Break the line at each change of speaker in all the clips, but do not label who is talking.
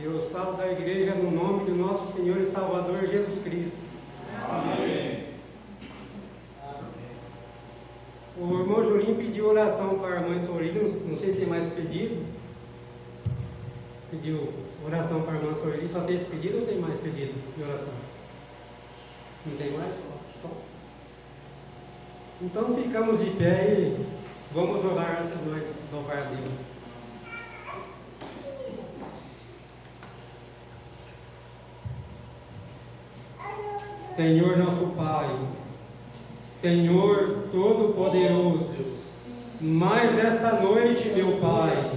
Eu salvo da igreja no nome do nosso Senhor e Salvador Jesus Cristo.
Amém.
O irmão Julinho pediu oração para a irmã Sorili, não sei se tem mais pedido. Pediu oração para a irmã Sorili, só tem esse pedido ou tem mais pedido de oração? Não tem mais? Só. Então ficamos de pé e vamos orar antes de nós louvar a Deus. Senhor nosso Pai, Senhor Todo-Poderoso, mais esta noite, meu Pai,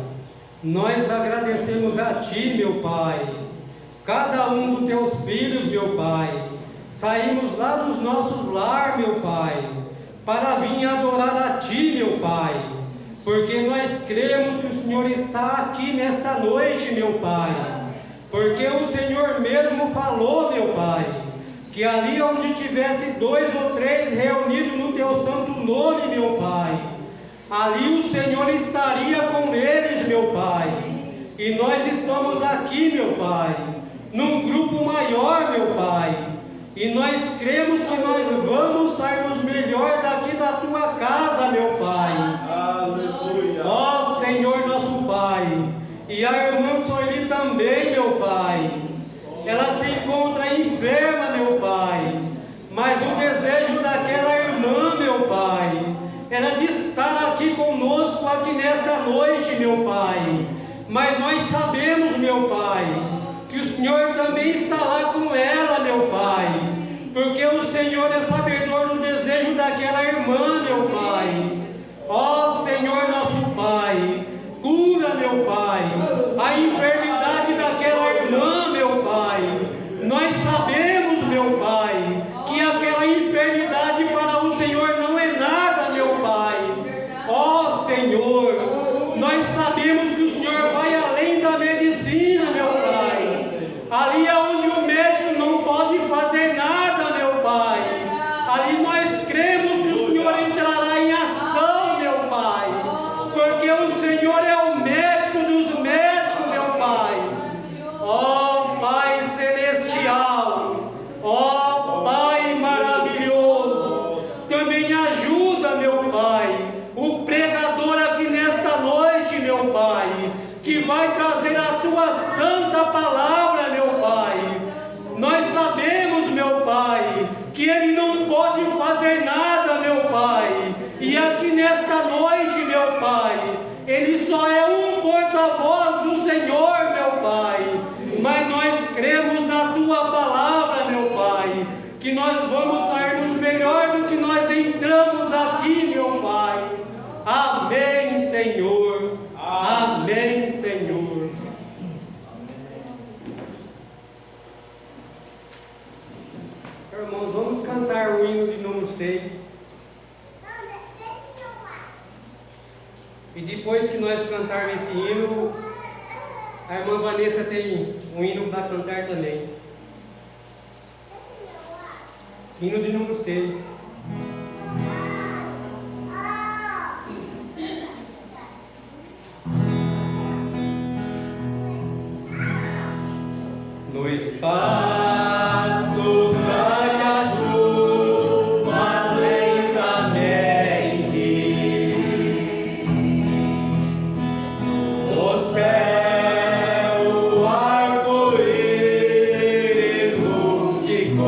nós agradecemos a Ti, meu Pai, cada um dos Teus filhos, meu Pai, saímos lá dos nossos lar, meu Pai, para vir adorar a Ti, meu Pai, porque nós cremos que o Senhor está aqui nesta noite, meu Pai, porque o Senhor mesmo falou, meu Pai, que ali onde tivesse 2 ou 3 reunidos no Teu santo nome, meu Pai, ali o Senhor estaria com eles, meu Pai, e nós estamos aqui, meu Pai, num grupo maior, meu Pai, e nós cremos que nós vamos sairmos melhor daqui da Tua casa, meu Pai.
Aleluia.
Ó Senhor nosso Pai, e a irmã Sorli também, meu Pai, ela se encontra enferma, meu Pai, mas o desejo daquela irmã, meu Pai, era de estar aqui conosco, aqui nesta noite, meu Pai, mas nós sabemos, meu Pai, que o Senhor também está lá com ela, meu Pai, porque o Senhor é sabedor do desejo daquela irmã, meu Pai. Ó Senhor nosso Pai, cura, meu Pai, a enfermidade daquela irmã, meu Pai. Nós sabemos, meu Pai, que aquela enfermidade para o Senhor não é nada, meu Pai. Ó Senhor, nós sabemos que o Senhor vai além da medicina, meu Pai. Ali é onde o médico não pode fazer nada, meu Pai. Ali nós cremos que o Senhor entrará em ação, meu Pai, porque o Senhor é o médico dos médicos, meu Pai. Ó Pai celestial, ó Pai maravilhoso, também ajuda, meu Pai, o pregador aqui nesta noite, meu Pai, que vai trazer a Tua santa palavra, meu Pai. Nós sabemos, meu Pai, que ele não pode fazer nada, meu Pai, e aqui nesta noite, meu Pai, ele só é um porta-voz do Senhor, meu Pai, mas nós cremos na Tua palavra, meu Pai, que nós vamos sairmos melhor do que nós entramos aqui, meu Pai. Amém, Senhor. Amém, Senhor. Irmãos, vamos cantar o hino de número 6. E depois que nós cantarmos esse hino, a irmã Vanessa tem um hino para cantar também. Hino de número 6. No espaço da chuva lentamente, no céu o arco-íris multicolor,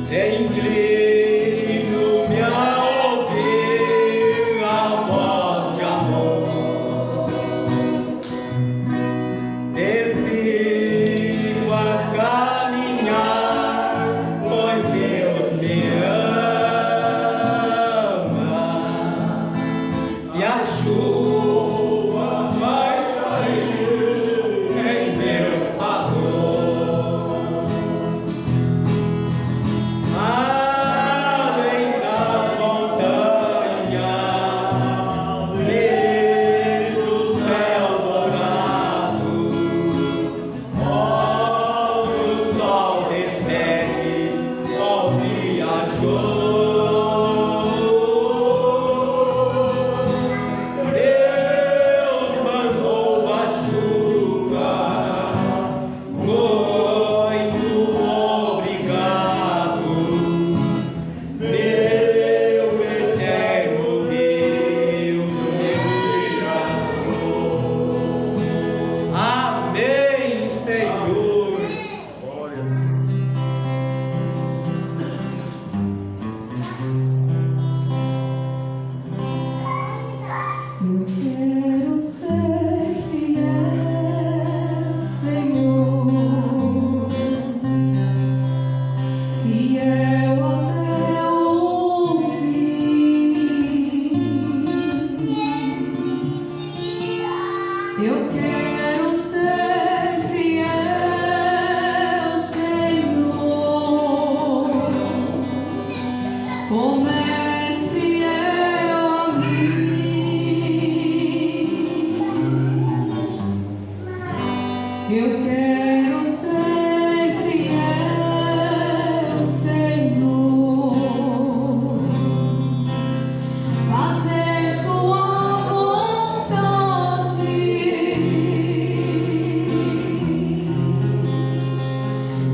Inclino-me a ouvir a voz de amor. Decido a caminhar, pois Deus me ama. E a chuva vai cair em meu favor. Além das montanhas, vejo o céu dourado. Olho o sol descende, ó viajou. Deus mandou a chuva, muito obrigado, meu eterno Deus, meu Criador. Amém, Senhor.
Eu quero ser fiel, Senhor, fiel até o fim. Eu quero ser fiel, Senhor, como és fiel a mim. Eu quero ser fiel, Senhor, fazer sua vontade.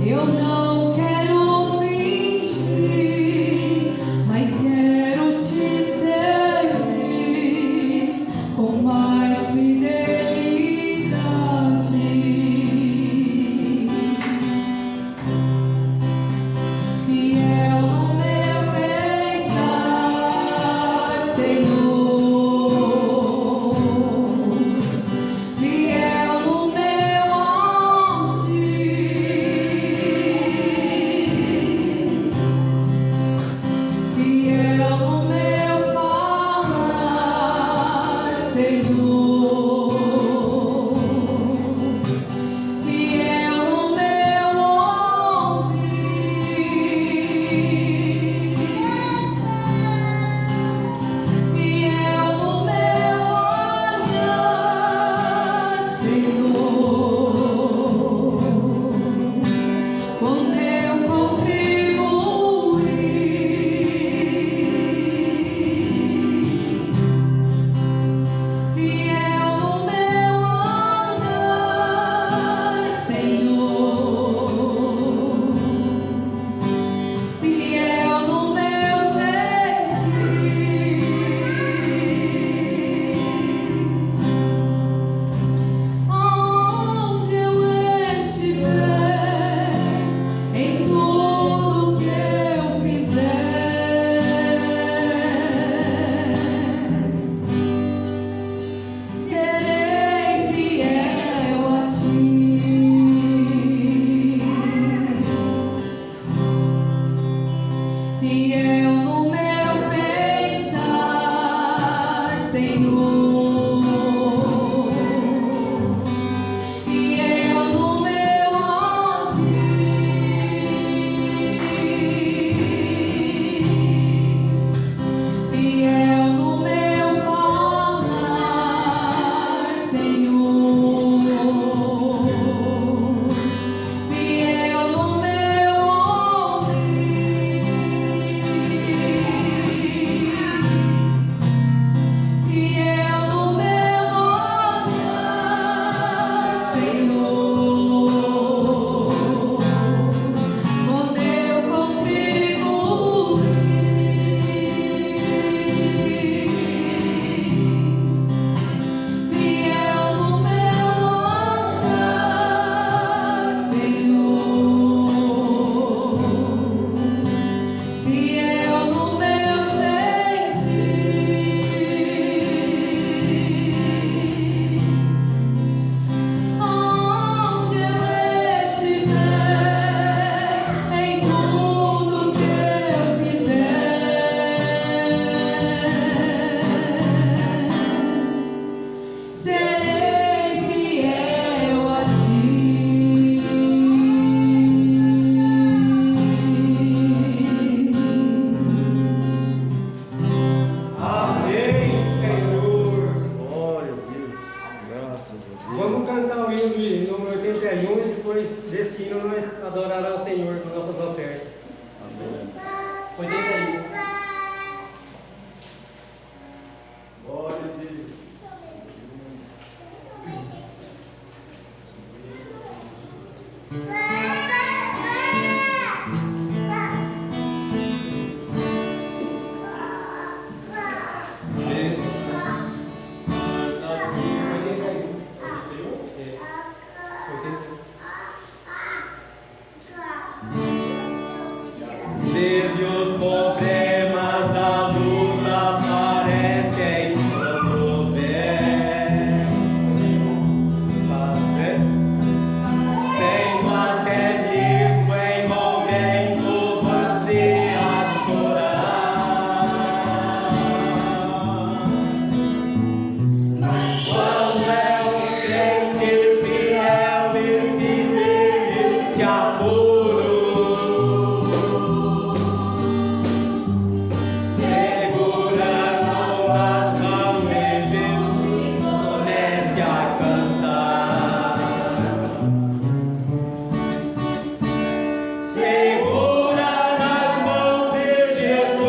Eu não quero fingir, mas quero te servir com mais fidelidade. Fiel no meu pensar, Senhor, fiel no meu agir, fiel no meu falar, Senhor, fiel no meu ouvir, fiel no meu olhar, Senhor, quando eu contribuir, fiel no meu andar, Senhor, fiel no meu sentir, aonde eu estiver, em tudo que eu fizer, serei fiel a ti. Fiel no meu pensar, Senhor, fiel no meu agir, fiel no meu falar, Senhor, fiel no meu ouvir,
problemas da luta parecem promover. Sem até mesmo em momentos você a chorar. Mas quando é um crente fiel e se vive de apuro, segurando as mãos de Jesus, comece a cantar. Segura nas mãos de Jesus,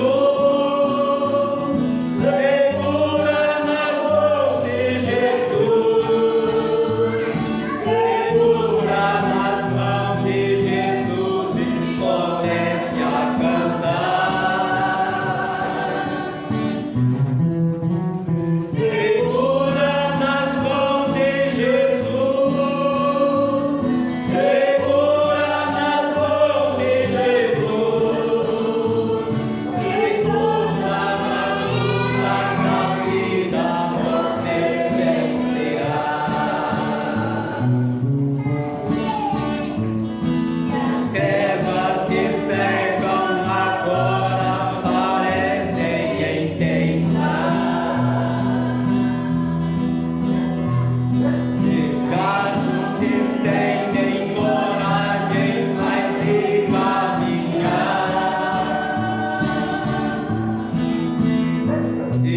segura nas mãos de Jesus, segura nas mãos de Jesus e comece a cantar. Segura nas mãos de Jesus, segura nas mãos de Jesus, segura nas lutas da vida, você vencerá. Trevas que cercam agora parecem intensas. Descasos se sentem coragem, mas se caminhar. E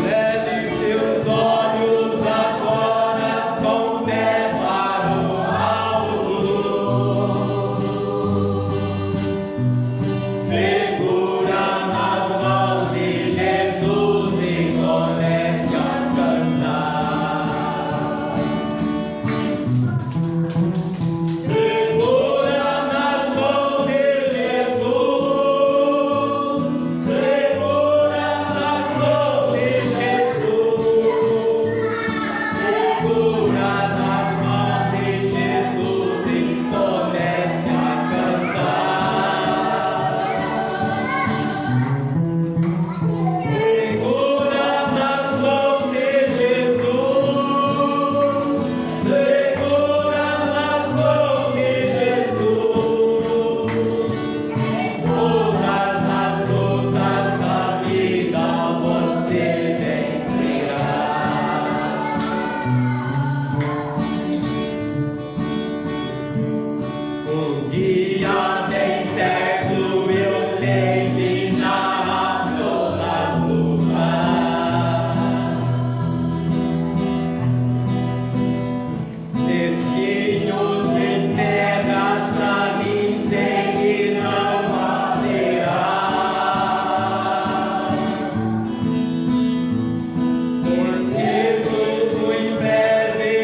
leve seus olhos agora com fé para o alto. Segura nas mãos de Jesus e comece a cantar. Segura nas mãos de Jesus, segura nas mãos de Jesus, segura nas mãos de Jesus e comece a cantar. Segura nas mãos de Jesus, segura nas mãos de Jesus, todas as lutas da vida você vencerá. Dia bem certo eu sei vinará todas as lutas. Espinhos e pedras pra mim seguir não haverá. Porque Jesus muito breve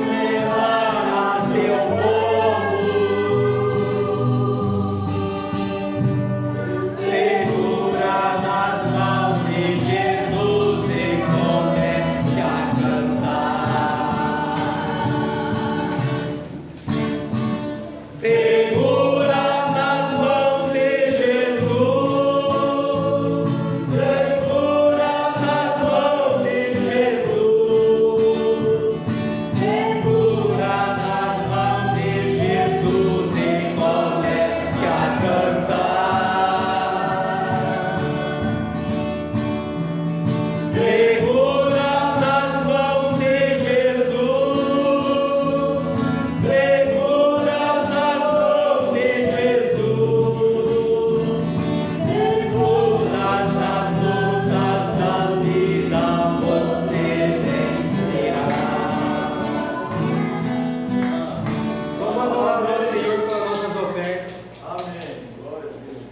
levará seu povo. Segura nas mãos de Jesus e comece a cantar. Segura nas mãos de Jesus, segura nas mãos de Jesus, segura nas mãos de Jesus e comece a cantar. Segura nas mãos de Jesus, segura nas mãos de Jesus, segura nas lutas da vida, você vencerá. Vamos adorar o Senhor com as nossas ofertas.
Amém. Glória a Deus.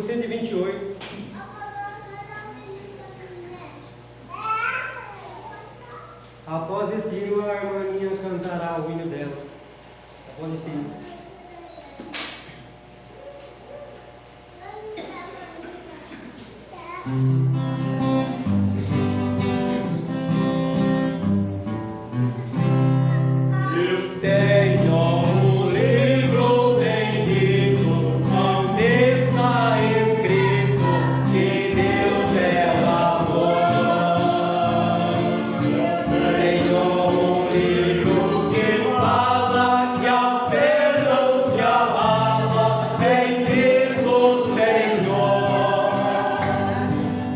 128. Após esse hino, a irmãinha cantará o hino dela. Após esse hino. Eu tenho um livro bendito, onde está escrito que Deus é o amor. Eu tenho um livro que fala que apenas se amava em Cristo Senhor.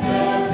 Eu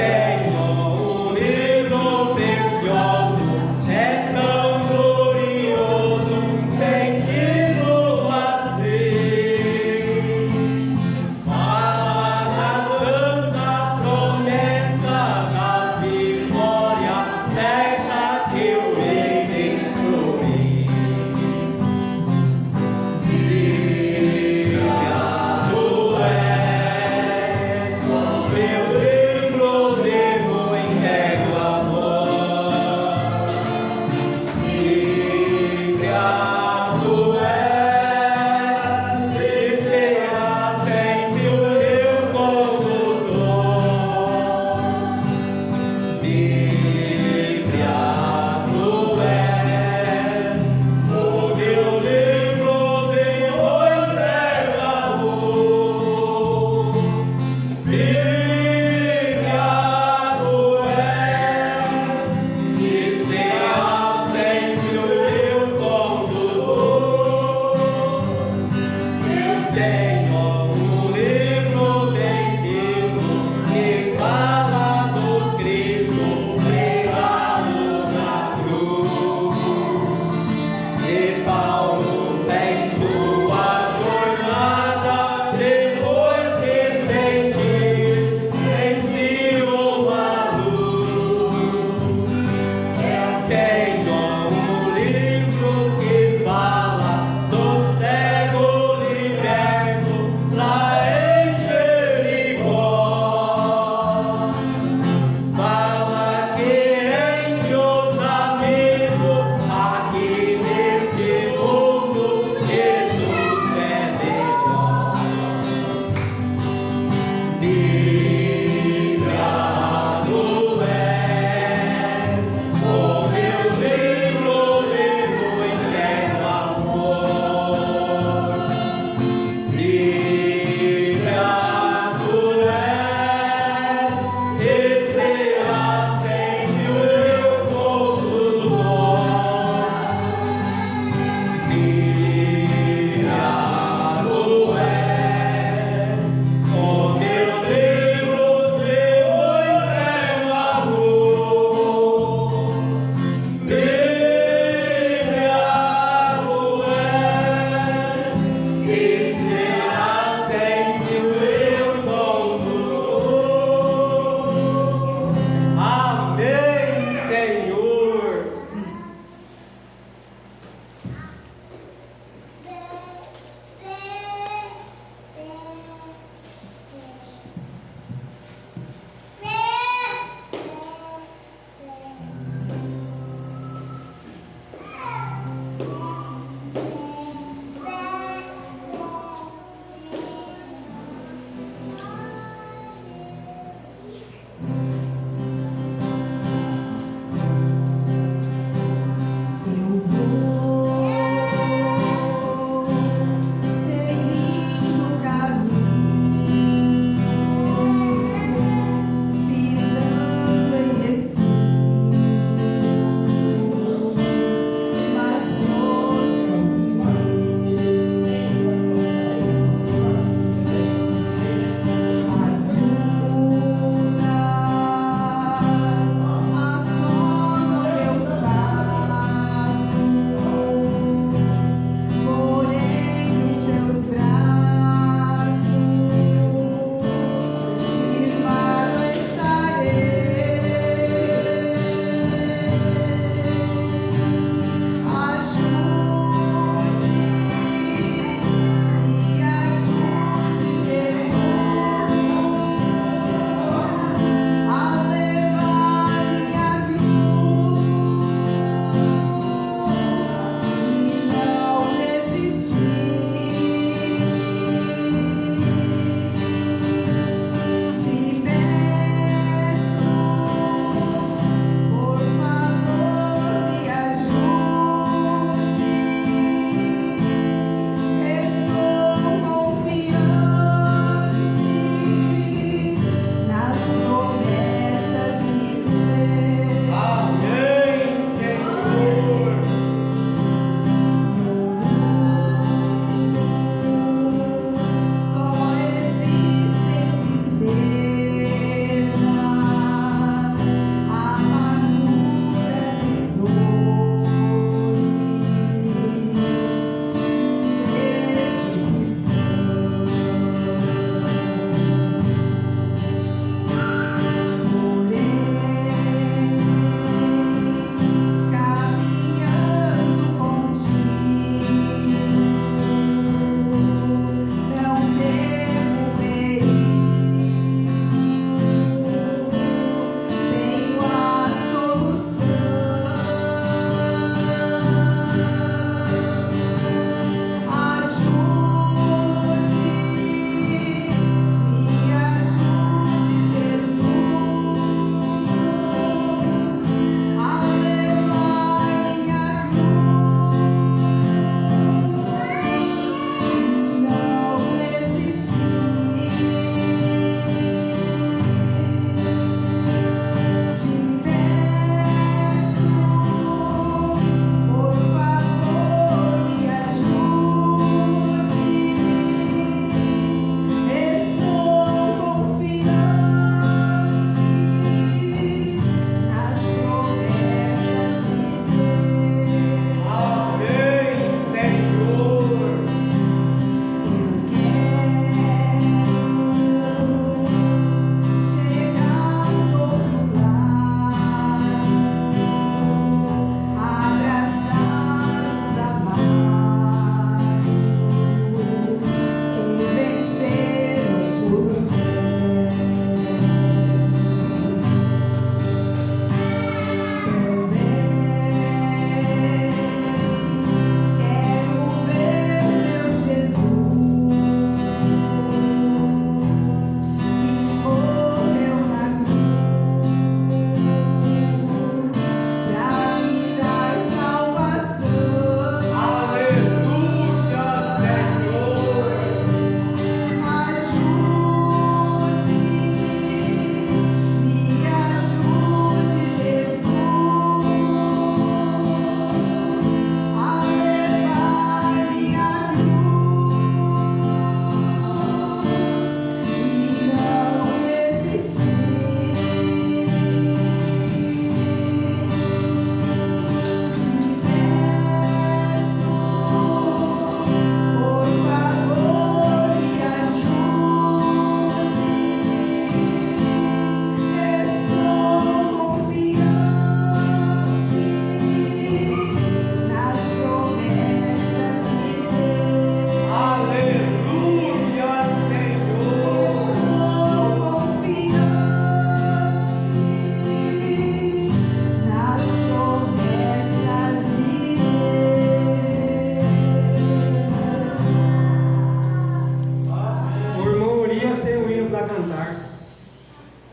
a cantar.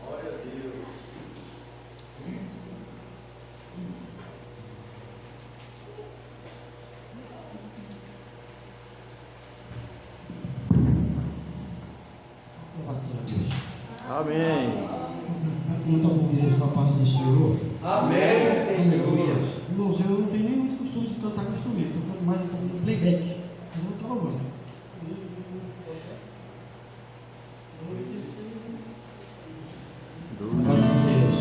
Glória a Deus.
Graças a Deus.
Amém.
Muito obrigado com a paz do Senhor.
Amém, Senhor.
Aleluia. Irmãos, eu não tenho nem muito costume de cantar com instrumento. Eu canto mais no playback. Eu não estou agora. Graças a Deus.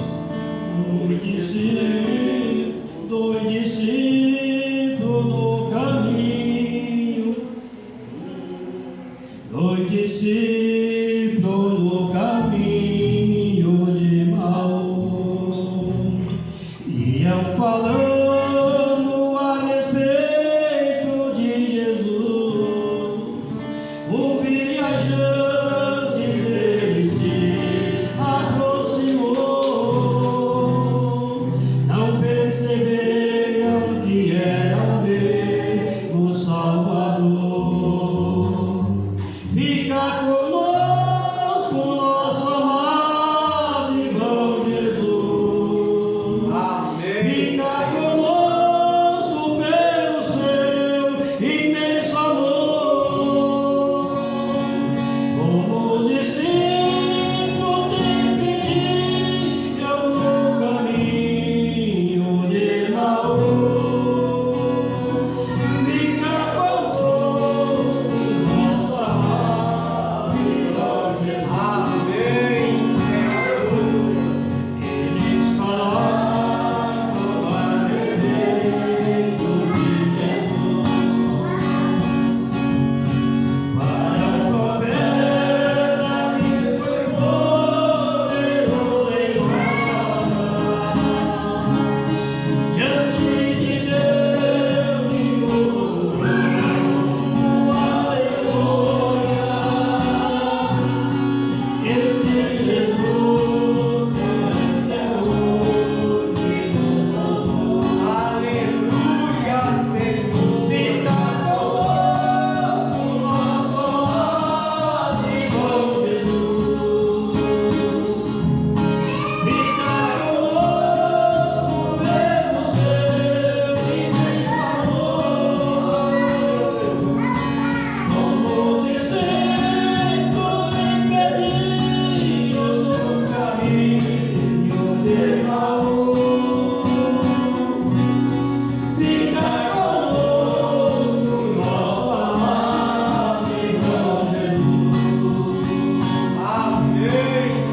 Dois discípulos no caminho. Dois discípulos no caminho de Maú. Iam falando a respeito de Jesus. O viajante dele se aproximou. Não perceberam que era o mesmo Salvador. Fica conosco, nosso amado irmão Jesus.
Amém.
Fica conosco pelo seu imenso amor. Como discípulo te pediam no caminho de Maú. Fica conosco, nosso amado irmão Jesus.
Amém, Senhor.
Eles falavam a respeito de Jesus. Para o profeta que foi poderoso em diante de Deus e o aleluia. Esse Jesus até hoje nos amou.
Aleluia, Senhor.
Fica conosco, nosso amado irmão Jesus. Fica conosco pelo seu imenso amor. Como discípulos impediam no caminho de Maú. Fica conosco, nosso amado irmão Jesus.
Amém,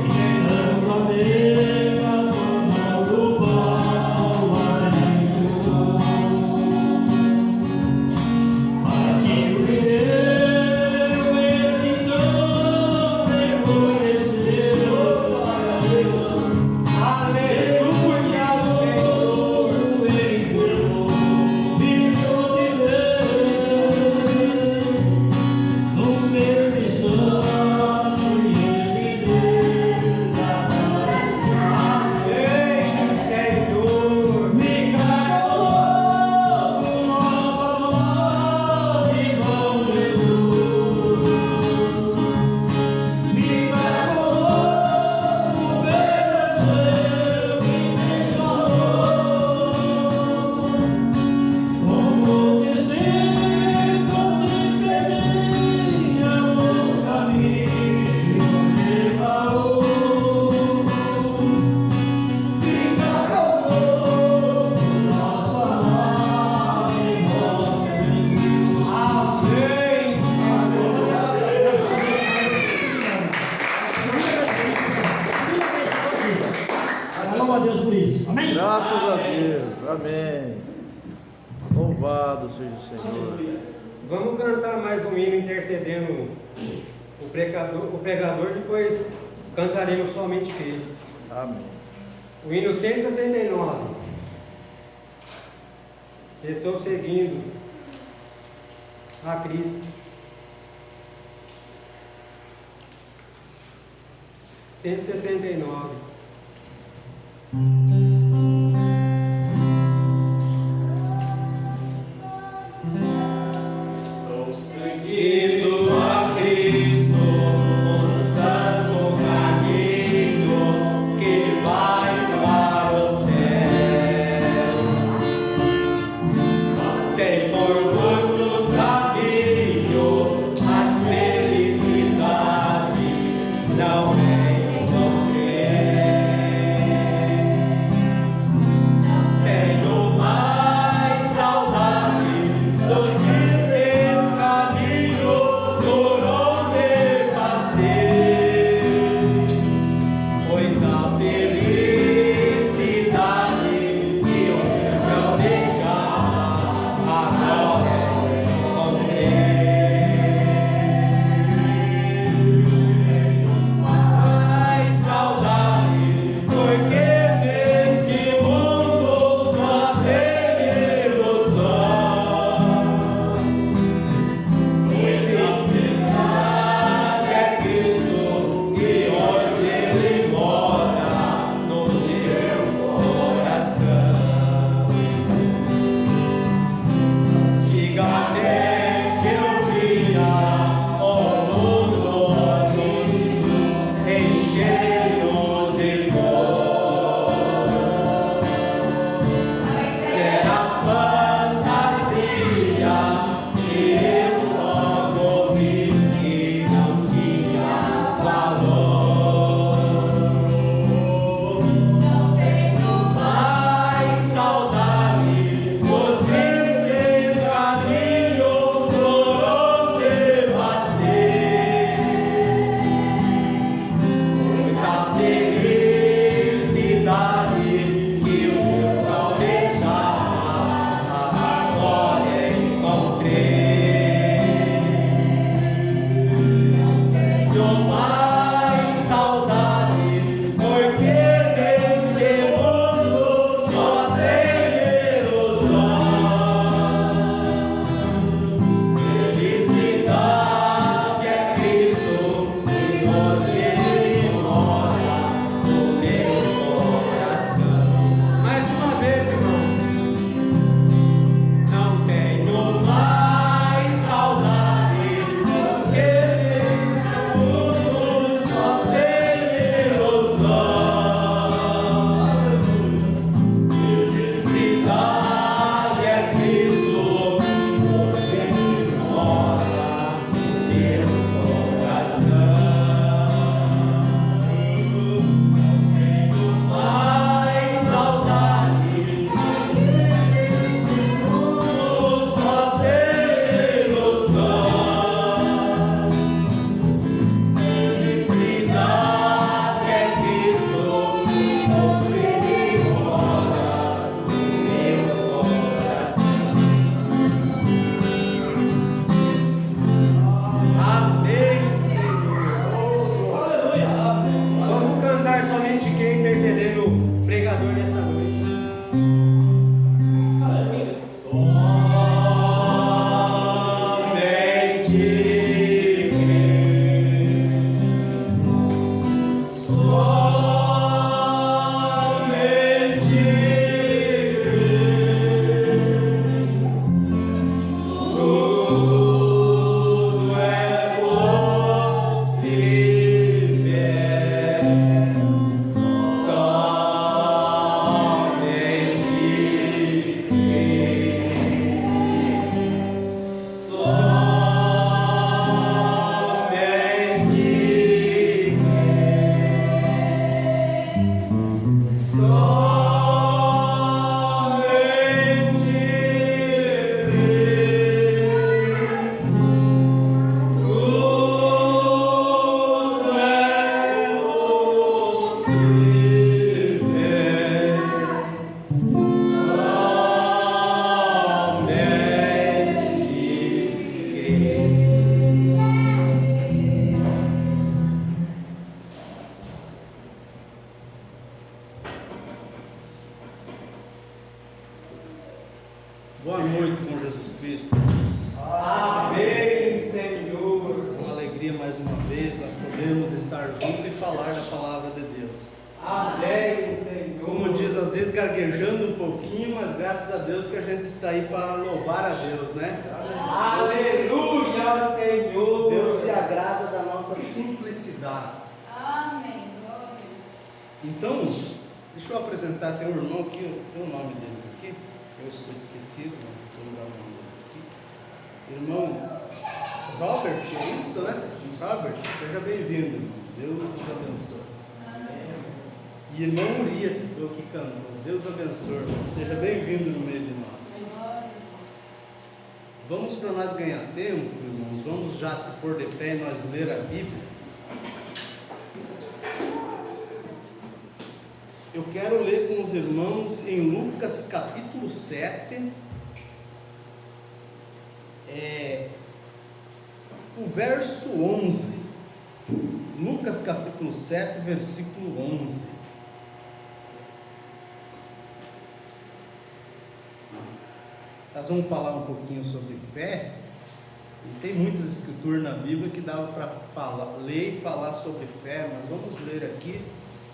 Senhor.
Dando a mesa, tomando pão, abençoou. Partiu e deu, ele então reconheceu. Glória a Deus.
Aleluia, Senhor. Amém, Senhor.
Como discípulos te pediam no caminho de Maú. Fica conosco, nosso amado irmão Jesus.
Amém,
Louva a Deus por isso. Amém?
Graças a Deus. Amém. Louvado seja o Senhor.
Vamos cantar mais um hino intercedendo o pregador, depois cantaremos somente ele.
Amém.
O hino 169. Estou seguindo a Cristo. 169.
Estou seguindo a Cristo, com
não tenho crer. Tenho mais saudade dos tristes caminhos por onde passei, pois a felicidade que eu almejava agora mais saudade, porque neste mundo só tem ilusão. Felicidade é Cristo e hoje Ele mora no meu coração. Antigamente eu via o mundo enchendo de cor, era fantasia que eu logo vi que não tinha valor. Não tenho mais saudade dos tristes caminhos por onde passei, pois a felicidade que eu almejava agora encontrei. Tenho mais saudade, porque neste mundo só tem ilusão. Felicidade é Cristo e hoje Ele mora no meu coração. Mais uma vez, irmãos. Não tenho mais saudade, porque neste mundo só tem ilusão. Felicidade é Cristo e hoje Ele mora no meu coração. Mais saudade, neste mundo só tem ilusão. Felicidade é Cristo e hoje Ele mora no meu coração. Amém, Senhor. Aleluia. Vamos cantar somente quem interceder no pregador nesta noite. Somente crer. Somente tudo é possível.
Boa noite com Jesus Cristo.
Amém, Senhor.
Com alegria mais uma vez nós podemos estar juntos e falar da palavra de Deus.
Amém, Senhor.
Como diz, às vezes gaguejando um pouquinho, mas graças a Deus que a gente está aí para louvar a Deus, né?
Aleluia, Senhor.
Deus se agrada da nossa simplicidade.
Amém.
Então, deixa eu apresentar, tem um irmão aqui, tem o nome deles aqui, eu sou esquecido, não estou lembrando o nome deles aqui. Irmão Robert, é isso, né? Robert, seja bem-vindo. Deus nos abençoe. E irmão Urias, que foi o que cantou. Deus abençoe, irmão. Seja bem-vindo no meio de nós. Vamos, para nós ganhar tempo, irmãos, vamos já se pôr de pé e nós ler a Bíblia. Eu quero ler com os irmãos em Lucas capítulo 7, o verso 11. Lucas capítulo 7, versículo 11. Nós vamos falar um pouquinho sobre fé. E tem muitas escrituras na Bíblia que dava para ler e falar sobre fé, mas vamos ler aqui.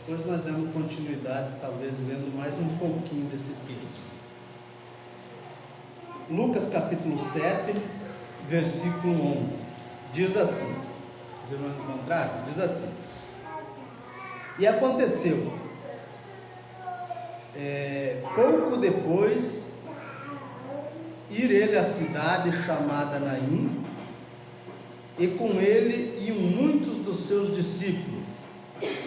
Depois nós damos continuidade, talvez lendo mais um pouquinho desse texto. Lucas capítulo 7, versículo 11. Diz assim, os irmãos encontraram? Diz assim: e aconteceu, pouco depois, ir ele à cidade chamada Naim, e com ele iam muitos dos seus discípulos,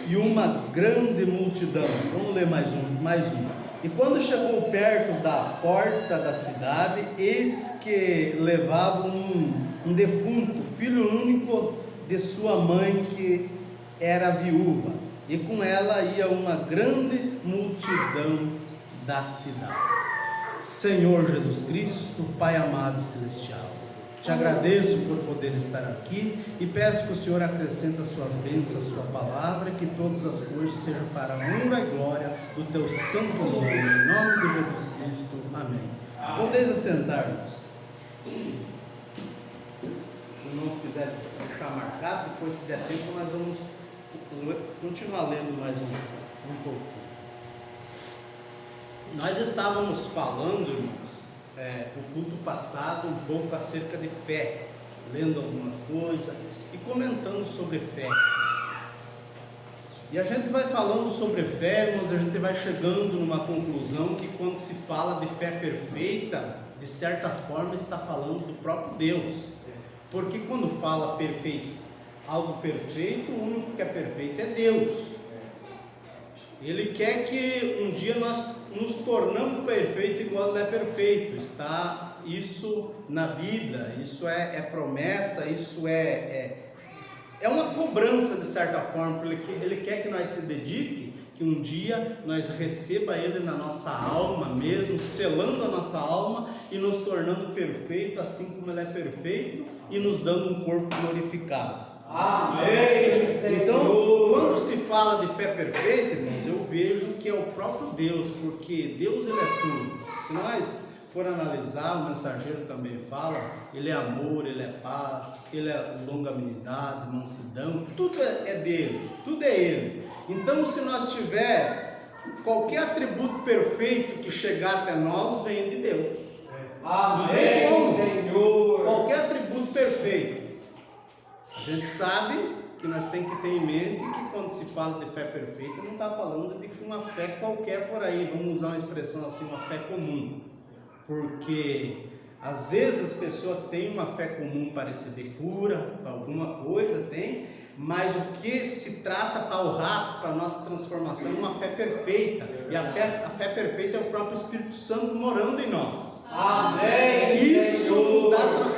e uma grande multidão. Vamos ler mais um. E quando chegou perto da porta da cidade, eis que levavam um defunto, filho único de sua mãe, que era viúva, e com ela ia uma grande multidão da cidade. Senhor Jesus Cristo, Pai amado e celestial, te agradeço por poder estar aqui e peço que o Senhor acrescente as suas bênçãos, a sua palavra, que todas as coisas sejam para a honra e glória do teu santo nome, em nome de Jesus Cristo, amém. Podeis assentar-nos. Se os irmãos quiserem deixar marcado, depois, se der tempo, nós vamos continuar lendo mais um pouco. Nós estávamos falando, irmãos, o culto passado, um pouco acerca de fé, lendo algumas coisas e comentando sobre fé. E a gente vai falando sobre fé, irmãos, a gente vai chegando numa conclusão que quando se fala de fé perfeita, de certa forma está falando do próprio Deus. Porque quando fala algo perfeito, o único que é perfeito é Deus. Ele quer que um dia nós nos tornamos perfeitos igual Ele é perfeito. Está isso na Bíblia, isso é promessa, isso é uma cobrança de certa forma, porque Ele quer que nós se dedique, que um dia nós receba Ele na nossa alma mesmo, selando a nossa alma e nos tornando perfeito, assim como Ele é perfeito, e nos dando um corpo glorificado.
Amém, Senhor.
Então, quando se fala de fé perfeita, irmãos, eu vejo que é o próprio Deus, porque Deus, Ele é tudo. Se nós for analisar, o mensageiro também fala, Ele é amor, Ele é paz, Ele é longanimidade, mansidão, tudo é dele, tudo é Ele. Então, se nós tiver qualquer atributo perfeito que chegar até nós, vem de Deus.
Amém, Senhor.
Qualquer atributo perfeito. A gente sabe que nós temos que ter em mente que quando se fala de fé perfeita, não está falando de uma fé qualquer por aí, vamos usar uma expressão assim, uma fé comum, porque às vezes as pessoas têm uma fé comum para receber cura, para alguma coisa, tem, mas o que se trata para o rato, para a nossa transformação, é uma fé perfeita, e a fé perfeita é o próprio Espírito Santo morando em nós.
Amém.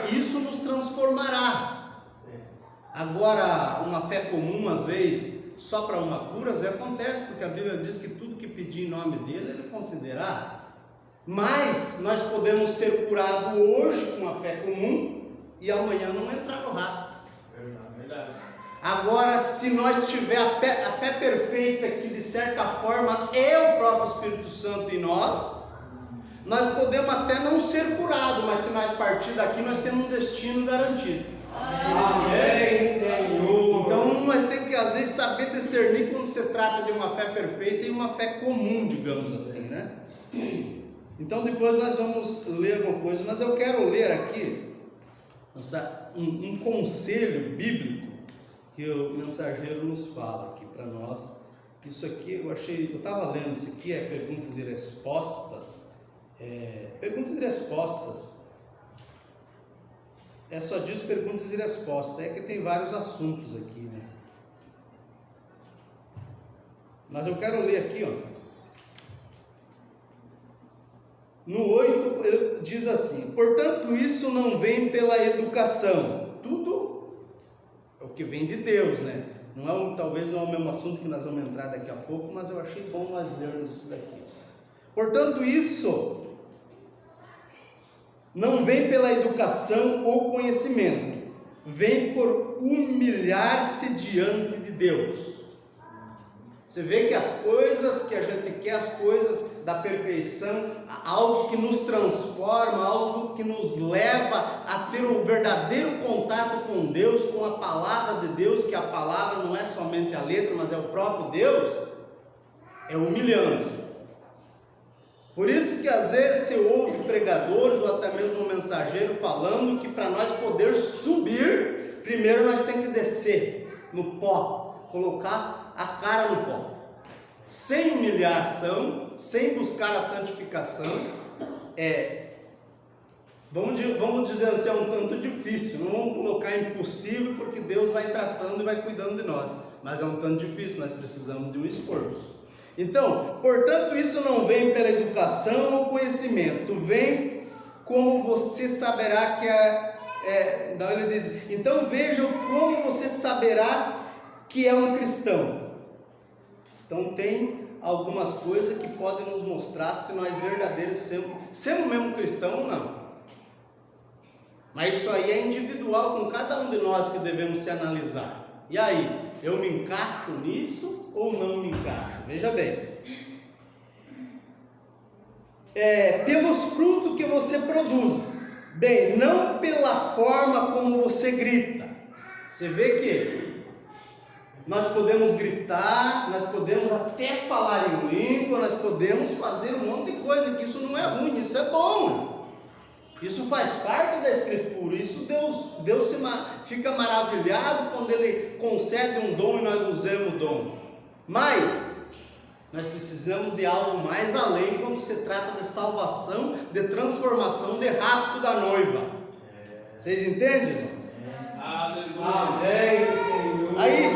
Isso nos transformará. Agora, uma fé comum, às vezes, só para uma cura, às vezes acontece, porque a Bíblia diz que tudo que pedir em nome dele, ele considerará. Mas nós podemos ser curados hoje com uma fé comum e amanhã não entrar no rato.
Verdade.
Agora, se nós tiver a fé perfeita, que de certa forma é o próprio Espírito Santo em nós podemos até não ser curados, mas se nós partir daqui, nós temos um destino garantido.
Amém, Senhor.
Então nós temos que às vezes saber discernir quando se trata de uma fé perfeita e uma fé comum, digamos assim, né? Então depois nós vamos ler alguma coisa, mas eu quero ler aqui um conselho bíblico que o mensageiro nos fala aqui para nós, que isso aqui eu estava lendo, isso aqui é perguntas e respostas, só diz perguntas e respostas, é que tem vários assuntos aqui, né? Mas eu quero ler aqui, ó. No 8, ele diz assim: portanto, isso não vem pela educação. Tudo é o que vem de Deus, né? Talvez não é o mesmo assunto que nós vamos entrar daqui a pouco, mas eu achei bom nós lermos isso daqui. Portanto, isso não vem pela educação ou conhecimento, vem por humilhar-se diante de Deus. Você vê que as coisas que a gente quer, as coisas da perfeição, algo que nos transforma, algo que nos leva a ter um verdadeiro contato com Deus, com a palavra de Deus, que a palavra não é somente a letra, mas é o próprio Deus, é humilhando-se. Por isso que às vezes você ouve pregadores ou até mesmo um mensageiro falando que para nós poder subir, primeiro nós temos que descer no pó, colocar a cara no pó, sem humilhação, sem buscar a santificação. Vamos dizer assim, é um tanto difícil, não vamos colocar impossível, porque Deus vai tratando e vai cuidando de nós, mas é um tanto difícil, nós precisamos de um esforço. Então, portanto, isso não vem pela educação ou conhecimento, vem como você saberá que ele diz, então vejam como você saberá que é um cristão. Então tem algumas coisas que podem nos mostrar se nós verdadeiros semos mesmo cristão ou não. Mas isso aí é individual com cada um de nós que devemos se analisar. E aí, eu me encaixo nisso ou não me encaixo? Veja bem. Temos fruto que você produz. Bem, não pela forma como você grita. Você vê que nós podemos gritar, nós podemos até falar em língua, nós podemos fazer um monte de coisa, que isso não é ruim, isso é bom. Isso faz parte da Escritura. Isso Deus fica maravilhado quando Ele concede um dom e nós usamos o dom. Mas nós precisamos de algo mais além quando se trata de salvação, de transformação, de rapto da noiva. Vocês entendem, irmãos?
Amém, Senhor.
Aí,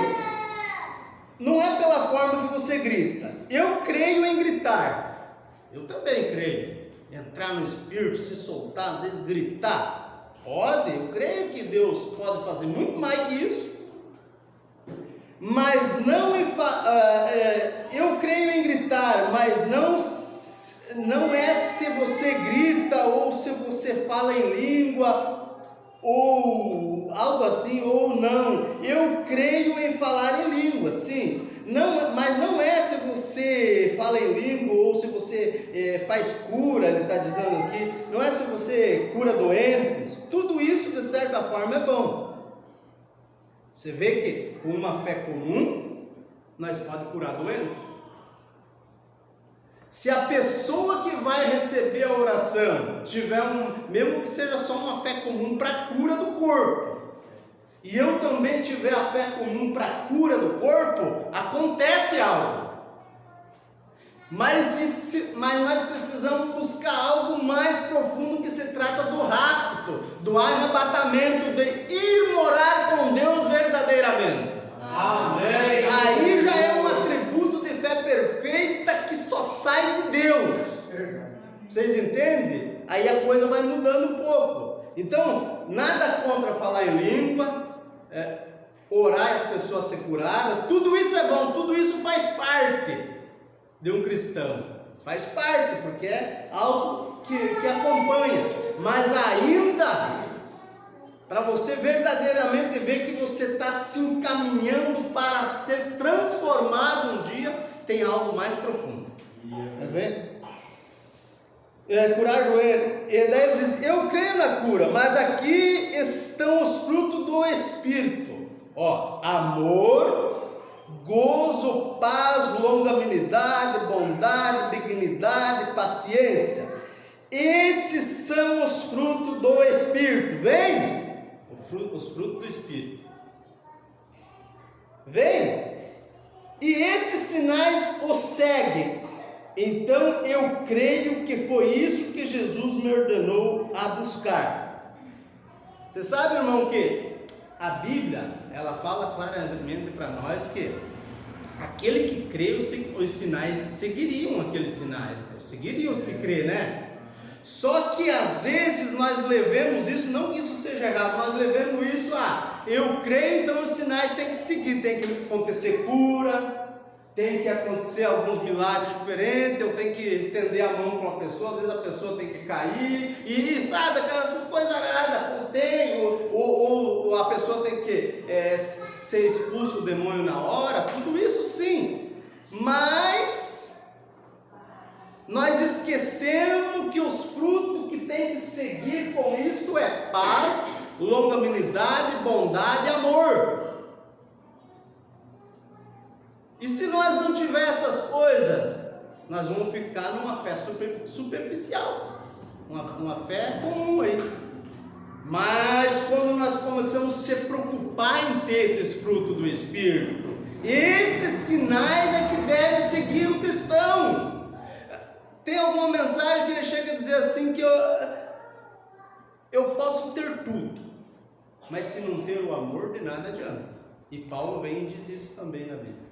não é pela forma que você grita. Eu creio em gritar. Eu também creio. Entrar no Espírito, se soltar, às vezes gritar. Pode, eu creio que Deus pode fazer muito mais que isso. Mas não eu creio em gritar, mas não é se você grita ou se você fala em língua ou algo assim, ou não. Eu creio em falar em língua, sim. Não, mas não é se você fala em língua ou se você faz cura, ele está dizendo aqui. Não é se você cura doentes. Tudo isso, de certa forma, é bom. Você vê que com uma fé comum, nós podemos curar doentes. Se a pessoa que vai receber a oração tiver mesmo que seja só uma fé comum para a cura do corpo, e eu também tiver a fé comum para a cura do corpo, acontece algo. Mas nós precisamos buscar algo mais profundo, que se trata do rapto, do arrebatamento, de ir morar com Deus verdadeiramente.
Amém.
Aí já é um atributo de fé perfeita que só sai de Deus. Vocês entendem? Aí a coisa vai mudando um pouco. Então, nada contra falar em língua, orar e as pessoas ser curadas, tudo isso é bom, tudo isso faz parte de um cristão, faz parte, porque é algo que acompanha, mas ainda, para você verdadeiramente ver que você está se encaminhando para ser transformado um dia, tem algo mais profundo. Quer ver? Curar doente. E daí ele diz, eu creio na cura, mas aqui estão os frutos do Espírito. Amor, gozo, paz, longanimidade, bondade, dignidade, paciência. Esses são os frutos do Espírito. Vem? Os frutos do Espírito. Vem? E esses sinais os seguem. Então eu creio que foi isso que Jesus me ordenou a buscar. Você sabe, irmão, que a Bíblia, ela fala claramente para nós que aquele que crê, os sinais seguiriam aqueles sinais, seguiriam os que crê, né? Só que às vezes nós levemos isso, não que isso seja errado, nós levemos isso eu creio, então os sinais têm que seguir, tem que acontecer cura, tem que acontecer alguns milagres diferentes, eu tenho que estender a mão para uma pessoa, às vezes a pessoa tem que cair, e sabe, essas coisas aradas, ou a pessoa tem que ser expulso do demônio na hora, tudo isso sim, mas nós esquecemos que os frutos que tem que seguir com isso é paz, longanimidade, bondade e amor. E se nós não tiver essas coisas, nós vamos ficar numa fé superficial, uma fé comum aí. Mas quando nós começamos a se preocupar em ter esses frutos do Espírito, esses sinais é que devem seguir o cristão. Tem alguma mensagem que ele chega a dizer assim, que eu posso ter tudo, mas se não ter o amor, de nada adianta. E Paulo vem e diz isso também na Bíblia.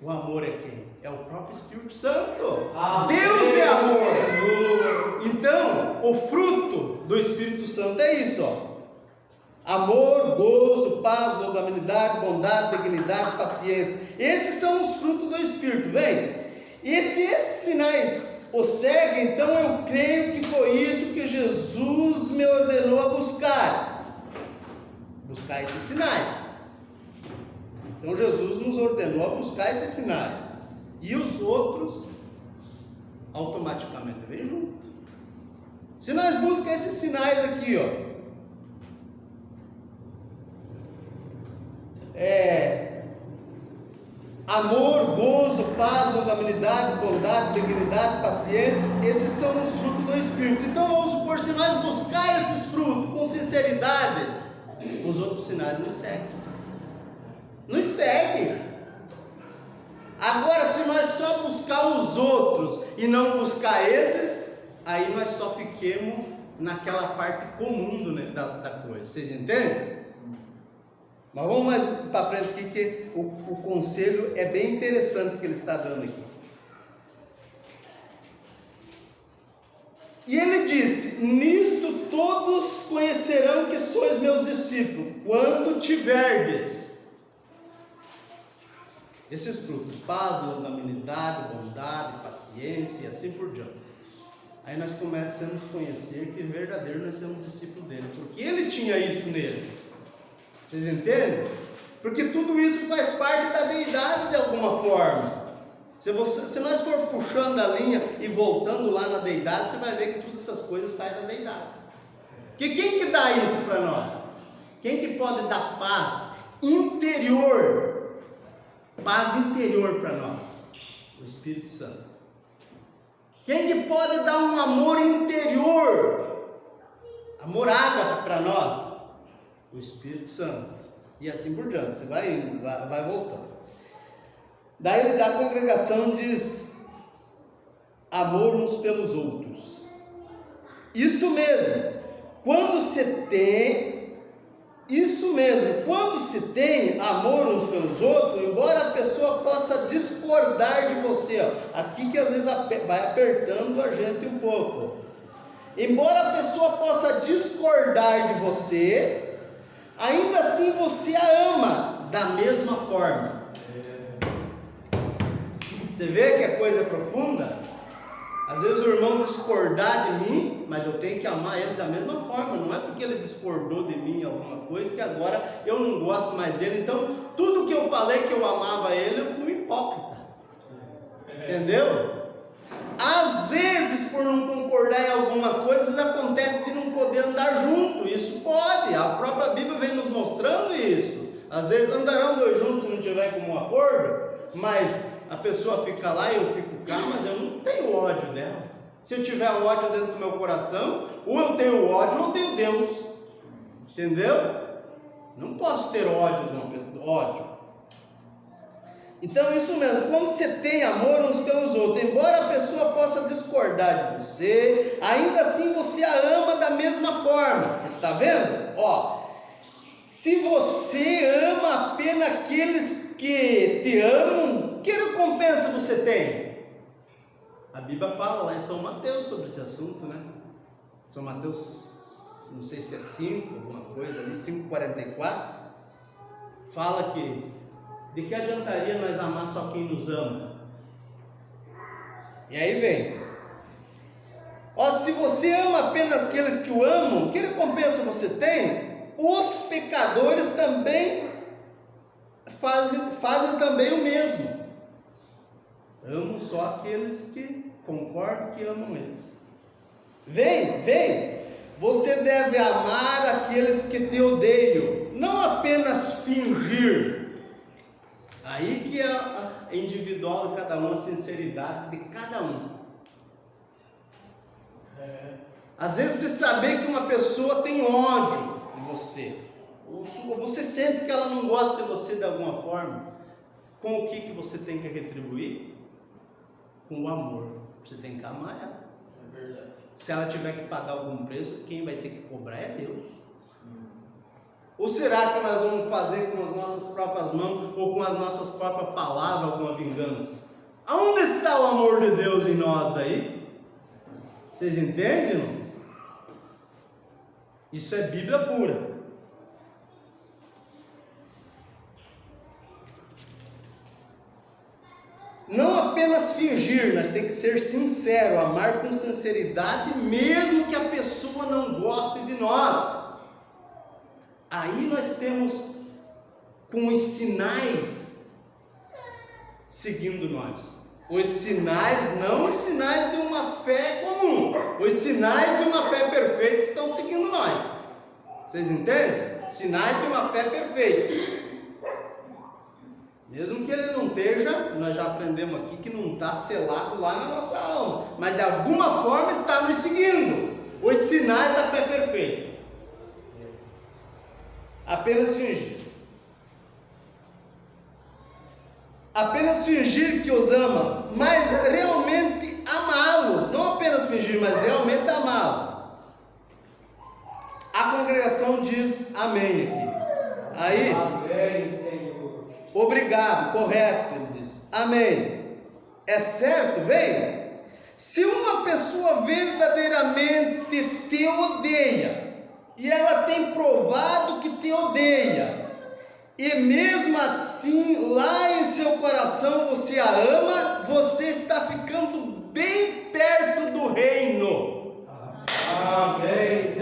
O amor é quem? É o próprio Espírito Santo. Amém. Deus é amor. Então, o fruto do Espírito Santo é isso, amor, gozo, paz, longanimidade, bondade, benignidade, paciência. Esses são os frutos do Espírito, vem? E se esses sinais o seguem, então eu creio que foi isso que Jesus me ordenou a buscar esses sinais. Então Jesus nos ordenou a buscar esses sinais, e os outros automaticamente vêm junto. Se nós buscamos esses sinais aqui, amor, gozo, paz, longanimidade, bondade, benignidade, paciência, esses são os frutos do Espírito. Então vamos supor, se nós buscar esses frutos com sinceridade, os outros sinais nos seguem. Nos seguem. Agora, se nós só buscar os outros e não buscar esses, aí nós só fiquemos naquela parte comum da coisa. Vocês entendem? Mas vamos mais para frente aqui, que o conselho é bem interessante que ele está dando aqui. E ele disse: nisto todos conhecerão que sois meus discípulos, quando tiverdes esses frutos: paz, longanimidade, bondade, paciência e assim por diante. Aí nós começamos a conhecer que verdadeiro nós somos discípulos dele, porque ele tinha isso nele. Vocês entendem? Porque tudo isso faz parte da deidade de alguma forma. Se nós for puxando a linha e voltando lá na deidade, você vai ver que todas essas coisas saem da deidade. Porque quem que dá isso para nós? Quem que pode dar paz interior? Paz interior para nós? O Espírito Santo. Quem que pode dar um amor interior? Amor ágape para nós? O Espírito Santo. E assim por diante, você vai indo, vai voltando. Daí a congregação diz: amor uns pelos outros. Isso mesmo, quando se tem amor uns pelos outros, embora a pessoa possa discordar de você, aqui que às vezes vai apertando a gente um pouco. Embora a pessoa possa discordar de você, ainda assim você a ama da mesma forma. Você vê que a coisa é profunda? Às vezes o irmão discordar de mim, mas eu tenho que amar ele da mesma forma. Não é porque ele discordou de mim alguma coisa que agora eu não gosto mais dele. Então tudo que eu falei que eu amava ele, eu fui um hipócrita. Entendeu? Às vezes, por não concordar em alguma coisa, acontece de não poder andar junto. Isso pode, a própria Bíblia vem nos mostrando isso. Às vezes andarão dois juntos se não tiver como um acordo, mas a pessoa fica lá e eu fico cá, mas eu não tenho ódio dela. Se eu tiver ódio dentro do meu coração, ou eu tenho ódio ou eu tenho Deus. Entendeu? Não posso ter ódio de uma pessoa, ódio. Então isso mesmo, como você tem amor uns pelos outros, embora a pessoa possa discordar de você, ainda assim você a ama da mesma forma. Está vendo? Se você ama apenas aqueles que te amam, tem? A Bíblia fala lá em São Mateus sobre esse assunto, né? São Mateus, não sei se é 5, alguma coisa ali, 5,44, fala que de que adiantaria nós amar só quem nos ama? E aí vem, ó, se você ama apenas aqueles que o amam, que recompensa você tem? Os pecadores também fazem também o mesmo. Amam só aqueles que concordam que amam eles. Vem. Você deve amar aqueles que te odeiam, não apenas fingir. Aí que é individual de cada um, a sinceridade de cada um. Às vezes você saber que uma pessoa tem ódio de você, ou você sente que ela não gosta de você de alguma forma, com o que você tem que retribuir? Com o amor. Você tem que amar ela. É verdade. Se ela tiver que pagar algum preço, quem vai ter que cobrar é Deus. Ou será que nós vamos fazer com as nossas próprias mãos ou com as nossas próprias palavras alguma vingança? Aonde está o amor de Deus em nós daí? Vocês entendem, irmãos? Isso é Bíblia pura. Não apenas fingir, mas tem que ser sincero, amar com sinceridade, mesmo que a pessoa não goste de nós. Aí nós temos com os sinais seguindo nós. Os sinais, não os sinais de uma fé comum, os sinais de uma fé perfeita estão seguindo nós. Vocês entendem? Sinais de uma fé perfeita. Mesmo que ele não esteja, nós já aprendemos aqui que não está selado lá na nossa alma, mas de alguma forma está nos seguindo. Os sinais da fé perfeita. Apenas fingir. Apenas fingir que os ama, mas realmente amá-los. Não apenas fingir, mas realmente amá-los. A congregação diz amém aqui. Aí, amém, Senhor. Obrigado, correto, ele diz. Amém. É certo, vem? Se uma pessoa verdadeiramente te odeia, e ela tem provado que te odeia, e mesmo assim lá em seu coração você a ama, você está ficando bem perto do reino. Amém.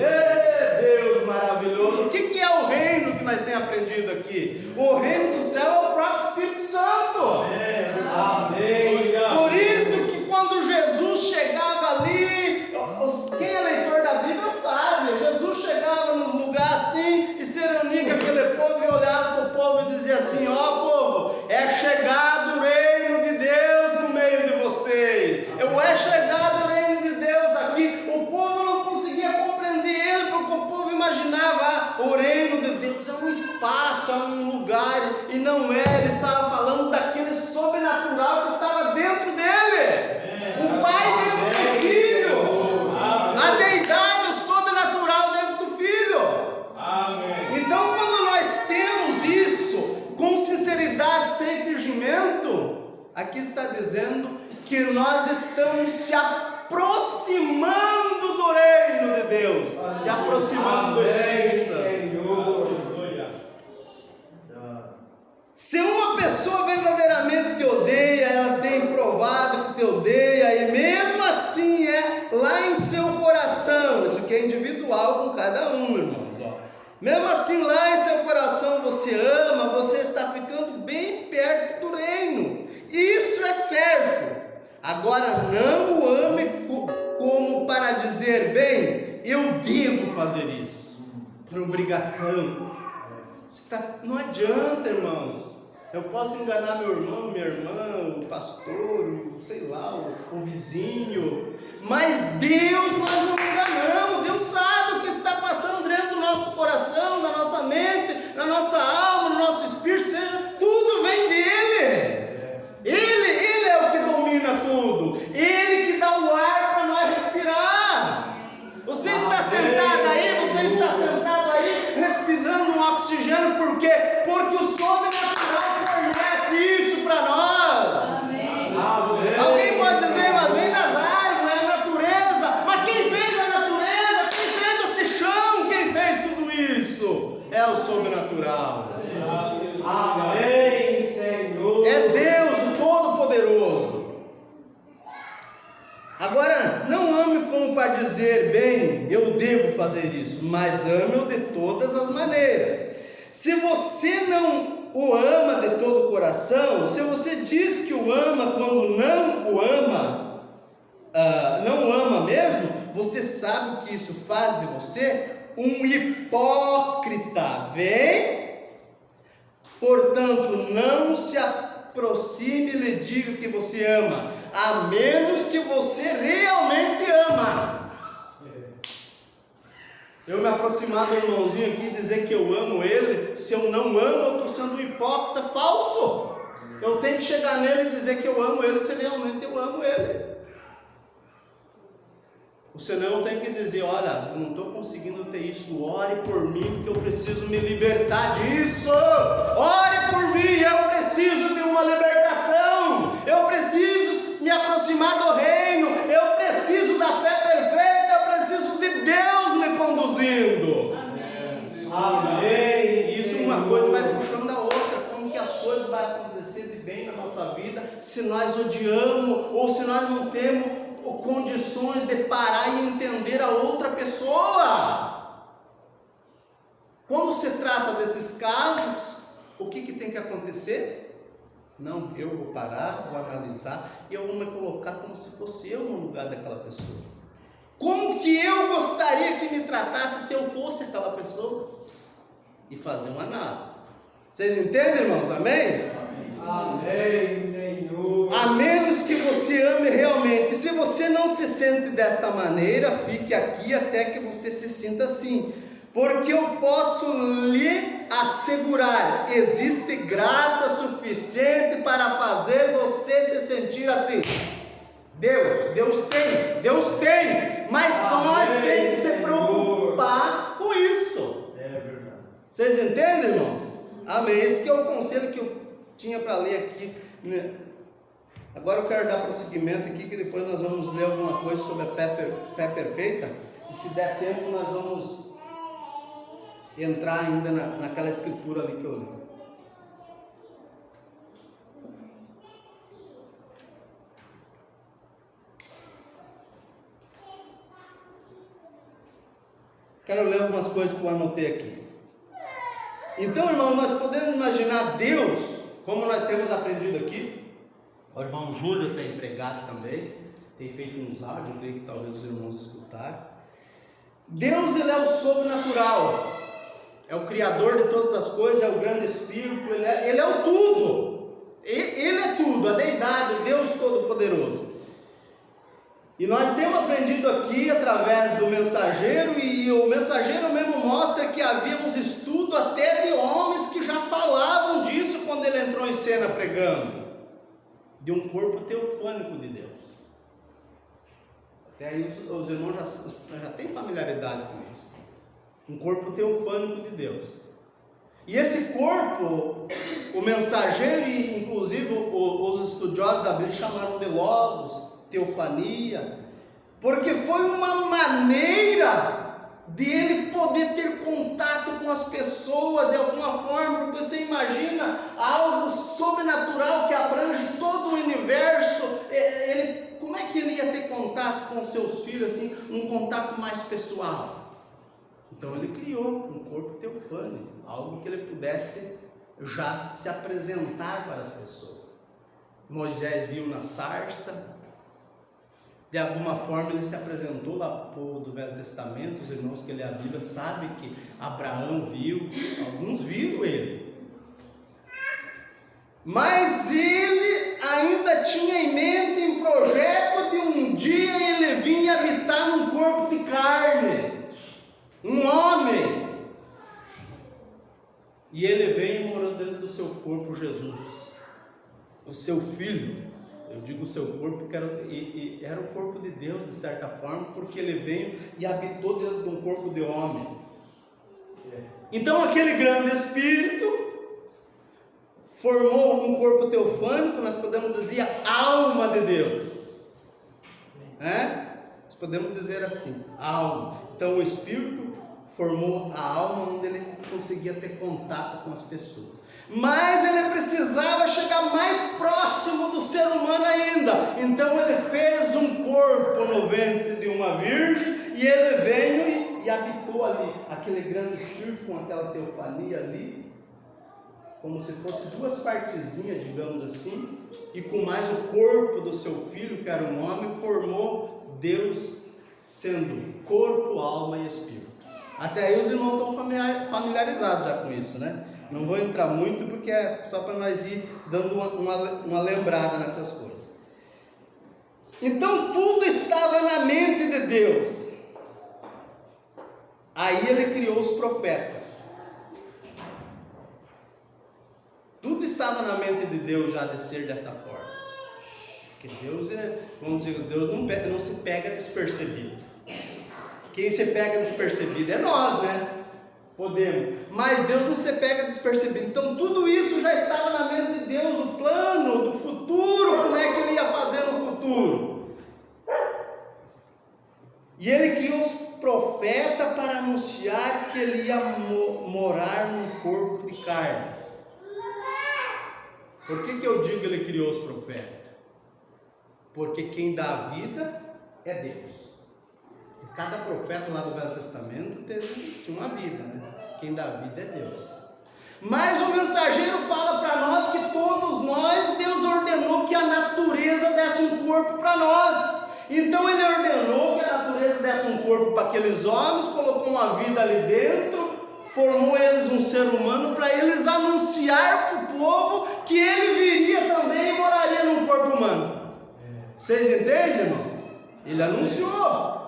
Deus maravilhoso. O que é o reino que nós temos aprendido aqui? O reino do céu é o próprio Espírito Santo. Amém. Por isso que quando Jesus chegava ali, quem é leitor da Bíblia sabe, Jesus chegava nos lugares assim e se reunia com aquele povo e olhava para o povo e dizia assim: ó povo, é chegado o reino de Deus no meio de vocês. É chegado o reino de Deus aqui. O povo não conseguia compreender ele, porque o povo imaginava, o reino de Deus é um espaço, é um lugar, e não é. Ele estava falando daquele sobrenatural que estava dentro dele. O Pai dentro do Filho, a deidade, o sobrenatural dentro do Filho. Amém. Então, quando nós temos isso com sinceridade, sem fingimento, aqui está dizendo que nós estamos se aproximando do reino de Deus, se aproximando do Espírito Santo. Se uma pessoa verdadeiramente te odeia, ela tem provado que te odeia, e mesmo assim é lá em seu coração, isso que é individual com cada um, irmãos, ó. Mesmo assim lá em seu coração você ama, você está ficando bem perto do reino, isso é certo. Agora não o ame como para dizer, bem, eu devo fazer isso, por obrigação. Não adianta, irmãos. Eu posso enganar meu irmão, minha irmã, o pastor, sei lá, o vizinho, mas Deus nós não enganamos. Deus sabe o que está passando dentro do nosso coração, da nossa mente, na nossa alma, no nosso espírito, tudo vem dele. Ele é o que domina tudo, ele que dá o ar para nós respirar. Você está sentado aí, você está sentado aí, respirando um oxigênio, por quê? Porque o sobrenatural fornece isso para nós. Amém. vai dizer, bem, eu devo fazer isso, mas ame-o de todas as maneiras. Se você não o ama de todo o coração, se você diz que o ama quando não o ama, não o ama mesmo, você sabe o que isso faz de você? Um hipócrita, vem? Portanto, não se aproxime e lhe diga que você ama, a menos que você realmente ama. Eu me aproximar do irmãozinho aqui e dizer que eu amo ele, se eu não amo, eu estou sendo um hipócrita falso. Eu tenho que chegar nele e dizer que eu amo ele, se realmente eu amo ele. Senão eu tenho que dizer, olha, eu não estou conseguindo ter isso, ore por mim, porque eu preciso me libertar disso. Ore por mim, eu preciso de uma libertação. Eu preciso me aproximar do reino. Eu preciso da fé perfeita. Eu preciso de Deus me conduzindo. Amém. Isso uma coisa vai puxando a outra. Como que as coisas vão acontecer de bem na nossa vida se nós odiamos ou se nós não temos condições de parar e entender a outra pessoa? Quando se trata desses casos, o que tem que acontecer? Não, eu vou parar, vou analisar e eu vou me colocar como se fosse eu no lugar daquela pessoa. Como que eu gostaria que me tratasse se eu fosse aquela pessoa? E fazer uma análise. Vocês entendem, irmãos? Amém?
Amém, Senhor.
A menos que você ame realmente. Se você não se sente desta maneira, fique aqui até que você se sinta assim. Porque eu posso lhe assegurar, existe graça suficiente para fazer você se sentir assim. Deus tem, mas nós temos que se preocupar com isso.
É verdade.
Vocês entendem, irmãos? Amém. Esse que é o conselho que eu tinha para ler aqui. Agora eu quero dar prosseguimento aqui, que depois nós vamos ler alguma coisa sobre a fé perfeita. E se der tempo, nós vamos entrar ainda naquela escritura ali que eu li. Quero ler algumas coisas que eu anotei aqui. Então, irmão, nós podemos imaginar Deus, como nós temos aprendido aqui. O irmão Júlio tem pregado também, tem feito uns áudios, eu creio que talvez os irmãos escutaram. Deus, ele é o sobrenatural, é o criador de todas as coisas, é o grande Espírito, ele é o tudo, ele é tudo, a deidade, o Deus Todo-Poderoso. E nós temos aprendido aqui através do mensageiro, e o mensageiro mesmo mostra que havíamos estudo até de homens que já falavam disso quando ele entrou em cena pregando, de um corpo teofânico de Deus. Até aí os irmãos já têm familiaridade com isso. Um corpo teofânico de Deus. E esse corpo, o mensageiro e inclusive os estudiosos da Bíblia chamaram de logos, teofania, porque foi uma maneira de ele poder ter contato com as pessoas de alguma forma, porque você imagina algo sobrenatural que abrange todo o universo, como é que ele ia ter contato com os seus filhos, assim, um contato mais pessoal? Então ele criou um corpo teofânico, algo que ele pudesse já se apresentar para as pessoas. Moisés viu na sarça, de alguma forma ele se apresentou lá para o povo do Velho Testamento. Os irmãos que lêem a Bíblia sabem que Abraão viu, alguns viram ele. Mas ele ainda tinha em mente, em projeto de um dia ele vir habitar num corpo de carne, um homem. E ele veio morando dentro do seu corpo, Jesus, o seu filho. Eu digo o seu corpo porque era o corpo de Deus, de certa forma, porque ele veio e habitou dentro de um corpo de homem. Então aquele grande Espírito formou um corpo teofânico, nós podemos dizer a alma de Deus. Nós podemos dizer assim, a alma. Então o Espírito formou a alma onde ele conseguia ter contato com as pessoas. Mas ele precisava chegar mais próximo do ser humano ainda. ainda. Então ele fez um corpo no ventre de uma virgem, e ele veio e habitou ali, aquele grande espírito com aquela teofania ali, como se fosse duas partezinhas, digamos assim, e com mais o corpo do seu filho, que era um homem, formou Deus, sendo corpo, alma e espírito. Até aí os irmãos estão familiarizados já com isso, né? Não vou entrar muito, porque é só para nós ir dando uma lembrada nessas coisas. Então tudo estava na mente de Deus. Aí ele criou os profetas. Tudo estava na mente de Deus já de ser desta forma. Porque Deus vamos dizer, Deus não se pega despercebido. Quem se pega despercebido é nós, né? Podemos. Mas Deus não se pega despercebido. Então tudo isso já estava na mente de Deus, o plano do futuro, como é que ele ia fazer no futuro. E ele criou os profetas para anunciar que ele ia morar num corpo de carne. Por que eu digo que ele criou os profetas? Porque quem dá a vida é Deus. E cada profeta lá do Velho Testamento tinha uma vida, né? Quem dá a vida é Deus. Mas o mensageiro fala para nós que todos nós, Deus ordenou que a natureza desse um corpo para nós. Então ele ordenou que a natureza desse um corpo para aqueles homens, colocou uma vida ali dentro, formou eles um ser humano para eles anunciar para o povo que ele viria também e moraria num corpo humano. Vocês entendem, irmão? Ele anunciou.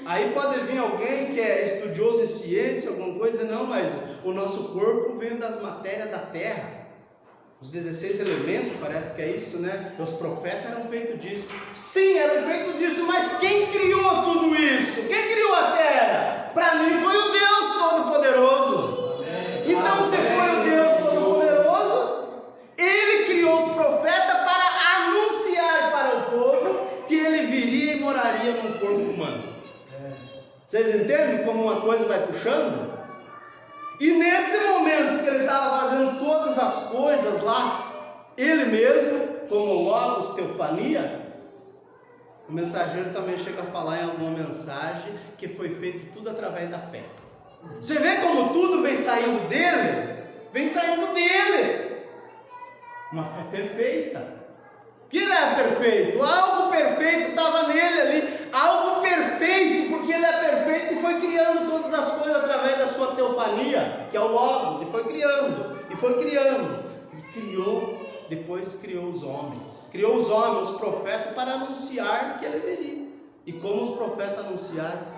Aí pode vir alguém que é estudioso em ciência, alguma coisa, não, mas o nosso corpo veio das matérias da terra. Os 16 elementos, parece que é isso, né? Os profetas eram feitos disso. Sim, eram feitos disso, mas quem criou tudo isso? Quem criou a terra? Para mim foi o Deus Todo-Poderoso. Então, se foi o Deus Todo-Poderoso, ele criou os profetas para anunciar para o povo que ele viria e moraria num corpo humano. Vocês entendem como uma coisa vai puxando? E nesse momento que ele estava fazendo todas as coisas lá, ele mesmo, como Logos, teofania, o mensageiro também chega a falar em alguma mensagem que foi feito tudo através da fé. Você vê como tudo vem saindo dele? Vem saindo dele. Uma fé perfeita. Que ele é perfeito, algo perfeito estava nele ali, algo perfeito, porque ele é perfeito e foi criando todas as coisas através da sua teofania, que é o Logos, e foi criando, e criou, depois criou os homens, os profetas para anunciar que ele viria, e como os profetas anunciaram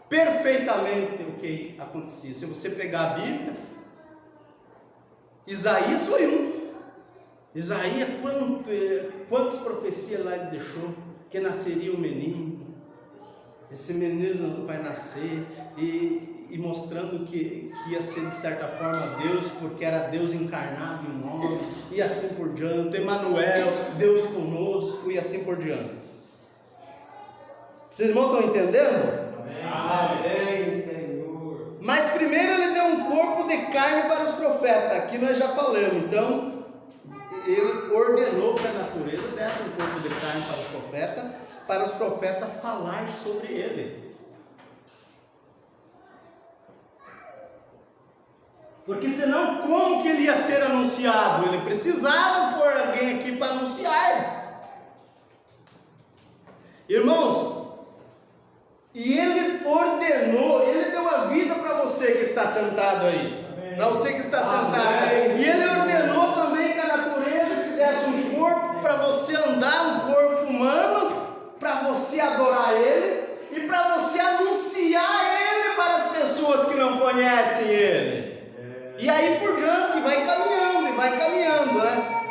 perfeitamente o que acontecia. Se você pegar a Bíblia, Isaías foi um. Isaías, quantas profecias lá ele deixou, que nasceria um menino, esse menino vai nascer, e mostrando que ia ser de certa forma Deus, porque era Deus encarnado em um homem, e assim por diante, Emanuel, Deus conosco, e assim por diante. Vocês irmãos estão entendendo?
Amém, Senhor.
Mas primeiro ele deu um corpo de carne para os profetas, aqui nós já falamos, então ele ordenou que a natureza desse um corpo de carne para os profetas falar sobre ele. Porque senão como que ele ia ser anunciado? Ele precisava pôr alguém aqui para anunciar. Irmãos, e ele ordenou, ele deu a vida para você que está sentado aí. Para você que está sentado aí. E ele ordenou também que a natureza te desse um corpo para você andar, um corpo humano, para você adorar ele e para você anunciar ele para as pessoas que não conhecem ele. E aí por diante, vai caminhando, né?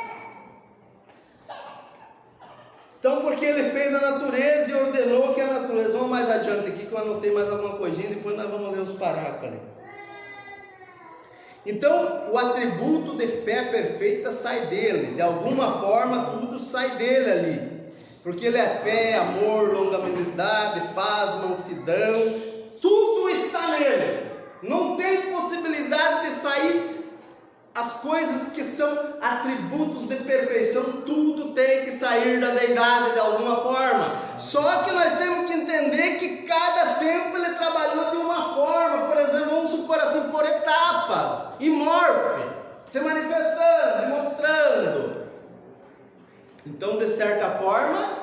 Então, porque ele fez a natureza e ordenou que a natureza, vamos mais adiante aqui que eu anotei mais alguma coisinha, depois nós vamos ler os parágrafos ali. Então, o atributo de fé perfeita sai dele, de alguma forma tudo sai dele ali, porque ele é fé, amor, longanimidade, paz, mansidão, tudo está nele, não tem possibilidade de sair as coisas que são atributos de perfeição, tudo tudo tem que sair da deidade de alguma forma. Só que nós temos que entender que cada tempo ele trabalhou de uma forma. Por exemplo, vamos supor assim, por etapas, e morte, se manifestando e mostrando. Então, de certa forma,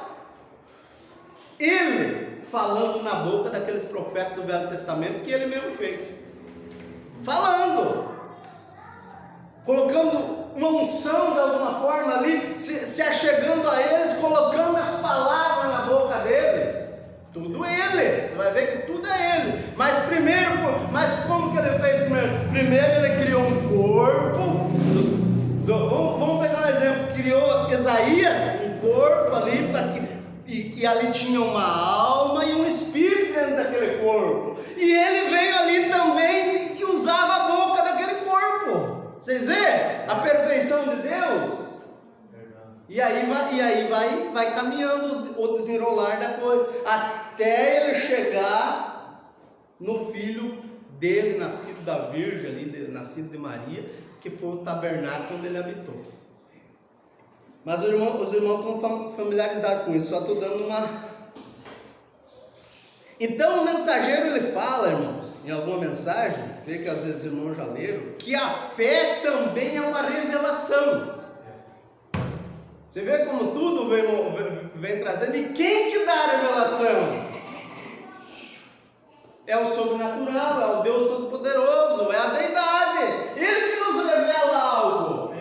ele falando na boca daqueles profetas do Velho Testamento que ele mesmo fez, falando, colocando uma unção de alguma forma ali, se achegando a eles, colocando as palavras na boca deles. Tudo ele, você vai ver que tudo é ele. Mas como que ele fez primeiro? Primeiro ele criou um corpo. Vamos pegar um exemplo. Criou Isaías, um corpo ali, e ali tinha uma alma e um espírito dentro daquele corpo. E ele veio ali também e usava a boca daquele corpo. Vocês veem a perfeição de Deus? E aí vai caminhando o desenrolar da coisa, até ele chegar no filho dele, nascido da Virgem, ali, nascido de Maria, que foi o tabernáculo onde ele habitou. Mas os irmãos estão familiarizados com isso, só estou dando uma... Então o mensageiro ele fala, irmãos, em alguma mensagem, creio que às vezes os irmãos já leram, que a fé também é uma revelação. Você vê como tudo vem trazendo, e quem que dá a revelação? É o sobrenatural, é o Deus Todo-Poderoso, é a deidade, Ele que nos revela algo.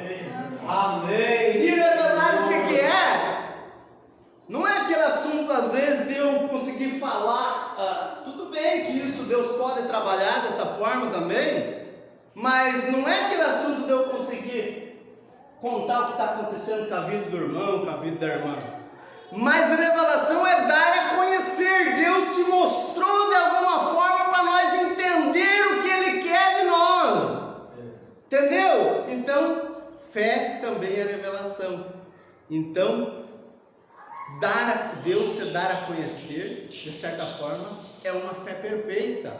Amém. E revelar o que é? Não é aquele assunto, às vezes, de eu conseguir falar, tudo bem que isso Deus pode trabalhar dessa forma também, mas não é aquele assunto de eu conseguir contar o que está acontecendo com a vida do irmão, com a vida da irmã. Mas a revelação é dar a conhecer. Deus se mostrou de alguma forma para nós entender o que Ele quer de nós. Entendeu? Então, fé também é revelação. Então, Deus se dar a conhecer, de certa forma, é uma fé perfeita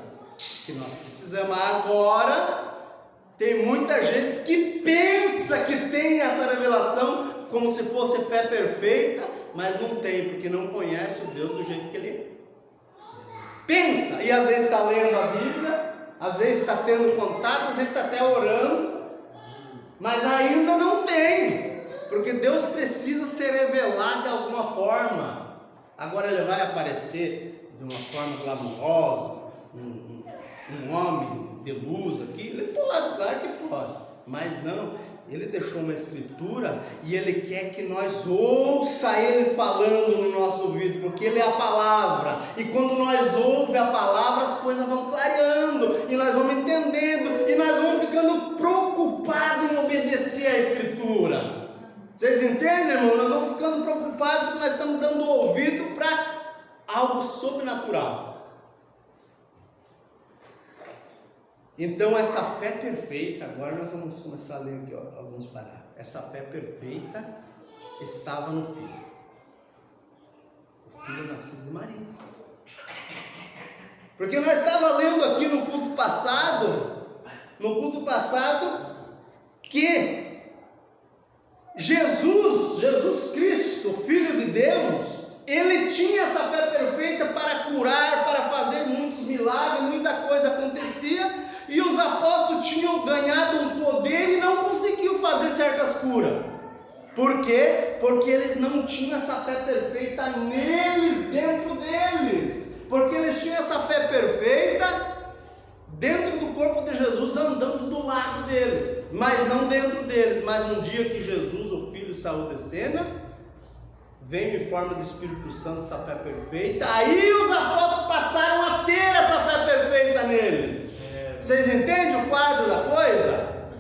que nós precisamos. Agora, tem muita gente que pensa que tem essa revelação como se fosse fé perfeita, mas não tem, porque não conhece o Deus do jeito que Ele é. Pensa, e às vezes está lendo a Bíblia, às vezes está tendo contato, às vezes está até orando, mas ainda não tem, porque Deus precisa ser revelado de alguma forma. Agora Ele vai aparecer de uma forma glamourosa, um homem de luz aqui, Ele pode, claro que pode, mas não, Ele deixou uma escritura e Ele quer que nós ouça Ele falando no nosso ouvido, porque Ele é a palavra, e quando nós ouvimos a palavra, as coisas vão clareando, e nós vamos entendendo, e nós vamos ficando preocupados em obedecer a escritura. Vocês entendem, irmão? Nós vamos ficando preocupados porque nós estamos dando ouvido para algo sobrenatural. Então essa fé perfeita, agora nós vamos começar a ler aqui alguns parágrafos. Essa fé perfeita estava no Filho. O Filho nascido de Maria. Porque nós estávamos lendo aqui no culto passado, que Jesus Cristo, Filho de Deus, Ele tinha essa fé perfeita para curar, para fazer muitos milagres, muita coisa acontecia. E os apóstolos tinham ganhado um poder e não conseguiam fazer certas curas. Por quê? Porque eles não tinham essa fé perfeita neles, dentro deles. Porque eles tinham essa fé perfeita dentro do corpo de Jesus, andando do lado deles, mas não dentro deles. Mas um dia que Jesus, o Filho, saiu de cena, veio em forma do Espírito Santo essa fé perfeita. Aí os apóstolos passaram a ter essa fé perfeita neles. Vocês entendem o quadro da coisa?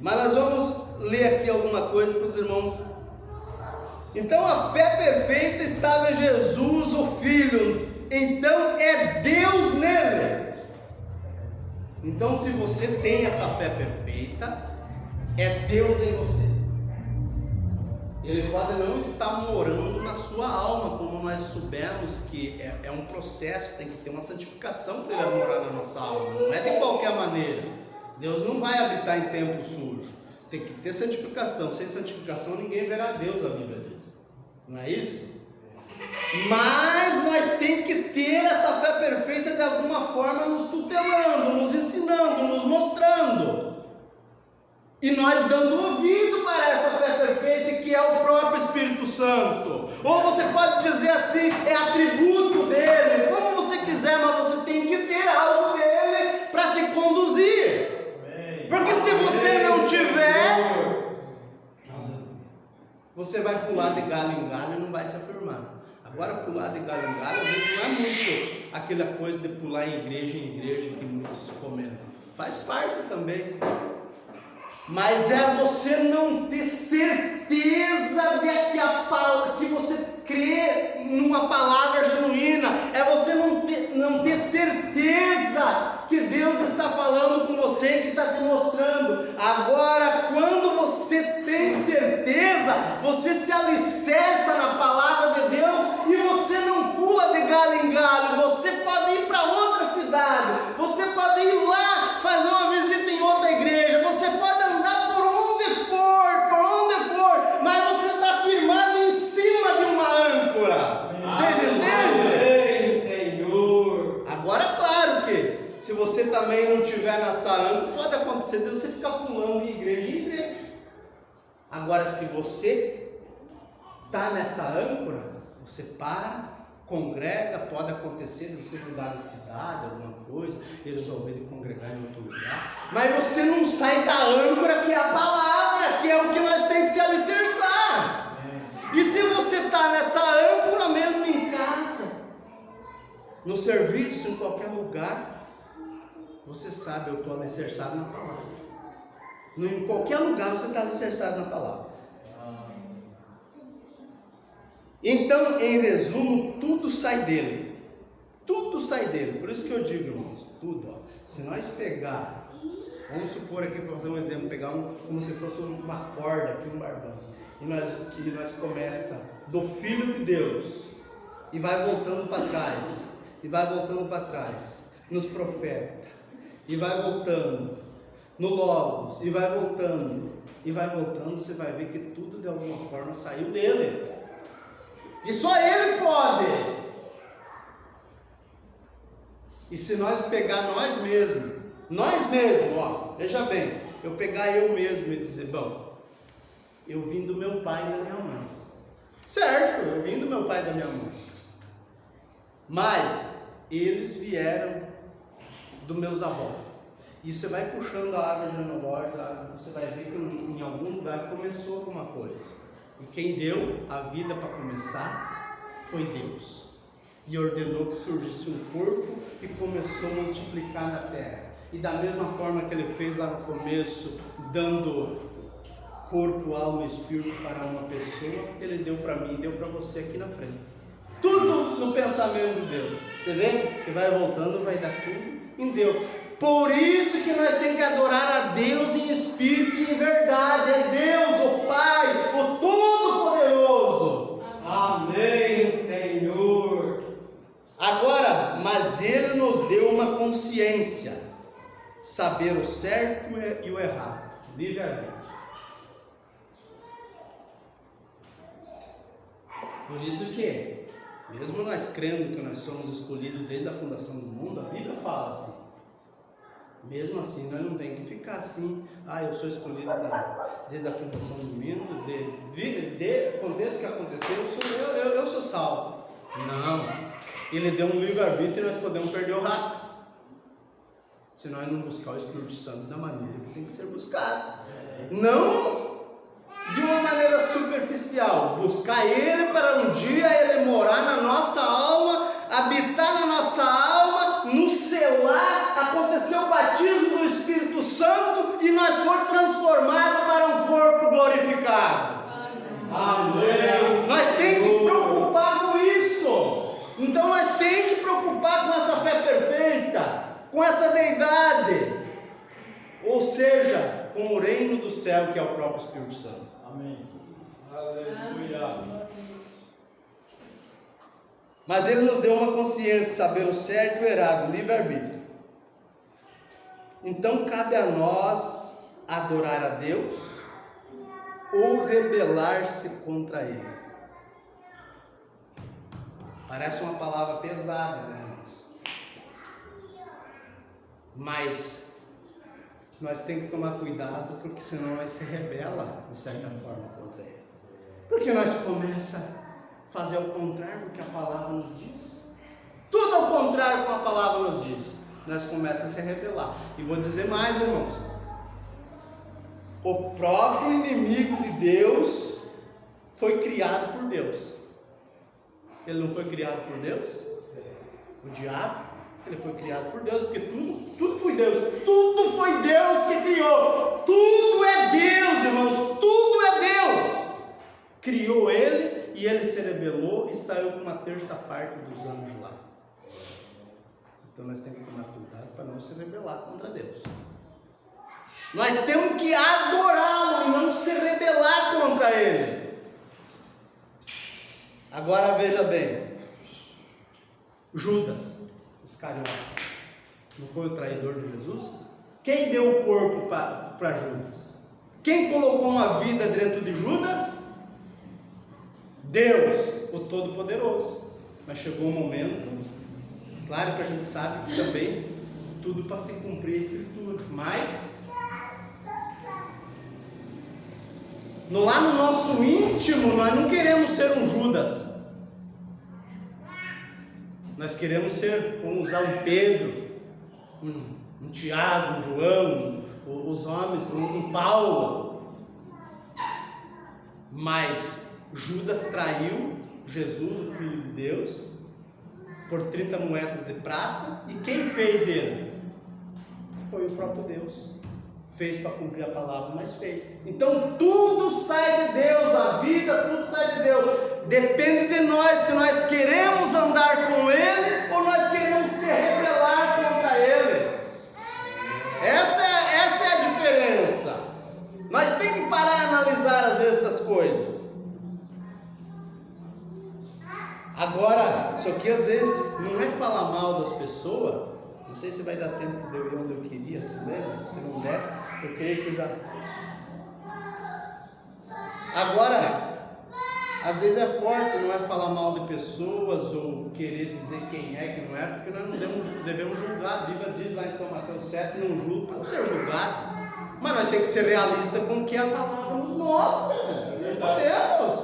Mas nós vamos ler aqui alguma coisa para os irmãos. Então a fé perfeita estava em Jesus, o Filho. Então é Deus nele. Então se você tem essa fé perfeita, é Deus em você. Ele pode não estar morando na sua alma, como nós soubemos que é um processo, tem que ter uma santificação para Ele morar na nossa alma, não é de qualquer maneira. Deus não vai habitar em templo sujo. Tem que ter santificação. Sem santificação ninguém verá Deus, a Bíblia diz. Não é isso? Mas nós temos que ter essa fé perfeita de alguma forma nos tutelando, nos ensinando, nos mostrando. E nós dando ouvido para essa fé perfeita que é o próprio Espírito Santo. Ou você pode dizer assim, é atributo dele, como você quiser, mas você tem que ter algo dele para te conduzir. Porque se você não tiver, você vai pular de galho em galho e não vai se afirmar. Agora, pular de galho em galho, às vezes não é muito aquela coisa de pular em igreja que muitos comentam. Faz parte também. Mas é você não ter certeza de que você crê numa palavra genuína. É você não ter certeza que Deus está falando com você, que está te mostrando. Agora, quando você tem certeza, você se alicerça na palavra de Deus e você não pula de galho em galho. Você pode ir para outra cidade, você pode ir lá fazer uma visita em outra igreja, você pode andar por onde for, mas você está firmado em cima de uma âncora. Vocês entendem?
Senhor.
Agora, claro que se você também não tiver nessa âncora, pode acontecer de você ficar pulando de igreja em igreja. Agora, se você está nessa âncora, você para, congrega, pode acontecer de você mudar de cidade, alguma coisa, e resolver de congregar em outro lugar, mas você não sai da âncora que é a palavra, que é o que nós temos que se alicerçar. E se você está nessa âncora mesmo em casa, no serviço, em qualquer lugar, você sabe, eu estou alicerçado na palavra. Em qualquer lugar você está alicerçado na palavra. Então, em resumo, tudo sai dele. Tudo sai dele. Por isso que eu digo, irmãos, tudo. Ó, se nós pegar, vamos supor aqui, para fazer um exemplo, pegar como se fosse uma corda aqui, um barbante, e nós começa do Filho de Deus, e vai voltando para trás, e vai voltando para trás, nos profetas, e vai voltando, no Logos, e vai voltando, você vai ver que tudo de alguma forma saiu dele. E só ele pode. E se nós pegar nós mesmos, ó, veja bem, eu pegar eu mesmo e dizer, bom, eu vim do meu pai e da minha mãe. Certo, eu vim do meu pai e da minha mãe. Mas eles vieram dos meus avós. E você vai puxando a árvore genealógica, você vai ver que em algum lugar começou alguma coisa. E quem deu a vida para começar foi Deus. E ordenou que surgisse um corpo e começou a multiplicar na terra. E da mesma forma que ele fez lá no começo, dando corpo, alma e espírito para uma pessoa, ele deu para mim, deu para você aqui na frente. Tudo no pensamento de Deus. Você vê? Que vai voltando, vai dar tudo em Deus. Por isso que nós temos que adorar a Deus em espírito e em verdade. É Deus, o Pai, o Todo-Poderoso.
Amém, Senhor.
Agora, mas Ele nos deu uma consciência, saber o certo e o errado, livre-arbítrio. Por isso que, mesmo nós crendo que nós somos escolhidos desde a fundação do mundo, a Bíblia fala assim. Mesmo assim, nós não temos que ficar assim, eu sou escolhido desde a fundação do mundo, aconteça o que acontecer, eu sou salvo. Não, Ele deu um livre-arbítrio e nós podemos perder o rato, se nós não buscar o Espírito Santo da maneira que tem que ser buscado. Não de uma maneira superficial, buscar Ele para um dia Ele morar na nossa alma, habitar na nossa alma, nos selar, acontecer o batismo do Espírito Santo e nós for transformados para um corpo glorificado.
Amém.
Nós temos que preocupar com isso. Então nós temos que preocupar com essa fé perfeita, com essa deidade, ou seja, com o reino do céu que é o próprio Espírito Santo.
Amém. Aleluia.
Mas Ele nos deu uma consciência, saber o certo e o errado, livre-arbítrio. Então cabe a nós adorar a Deus ou rebelar-se contra ele. Parece uma palavra pesada, né, irmãos? Mas nós temos que tomar cuidado, porque senão nós se rebela de certa forma contra ele. Porque nós começamos a fazer o contrário do que a palavra nos diz. Tudo ao contrário do que a palavra nos diz. Nós começamos a se rebelar. E vou dizer mais, irmãos. O próprio inimigo de Deus foi criado por Deus. Ele não foi criado por Deus? O diabo, ele foi criado por Deus, porque tudo foi Deus. Tudo foi Deus que criou. Tudo é Deus, irmãos. Tudo é Deus. Criou ele e ele se rebelou e saiu com uma terça parte dos anjos lá. Então nós temos que tomar cuidado para não se rebelar contra Deus. Nós temos que adorá-lo e não se rebelar contra ele. Agora veja bem, Judas Iscariote não foi o traidor de Jesus? Quem deu o corpo para Judas? Quem colocou uma vida dentro de Judas? Deus, o Todo-Poderoso. Mas chegou um momento, claro que a gente sabe que também tudo para se cumprir a Escritura, mas lá no nosso íntimo, nós não queremos ser um Judas. Nós queremos ser, vamos usar um Pedro, um Tiago, um João, os homens, um Paulo. Mas Judas traiu Jesus, o Filho de Deus, por 30 moedas de prata. E quem fez ele? Foi o próprio Deus. Fez para cumprir a palavra, mas fez. Então tudo sai de Deus, a vida, tudo sai de Deus. Depende de nós, se nós queremos andar com Ele ou nós queremos se rebelar contra Ele. Essa é a diferença. Nós temos que parar e analisar às vezes essas coisas. Agora, isso aqui às vezes não é falar mal das pessoas. Não sei se vai dar tempo de eu ir onde eu queria também, mas se não der, eu creio que já. Agora, às vezes é forte, não é falar mal de pessoas ou querer dizer quem é, que não é, porque nós não devemos julgar. A Bíblia diz lá em São Mateus 7, não julgue para não ser julgado. Mas nós temos que ser realistas com o que a palavra nos mostra. Não podemos.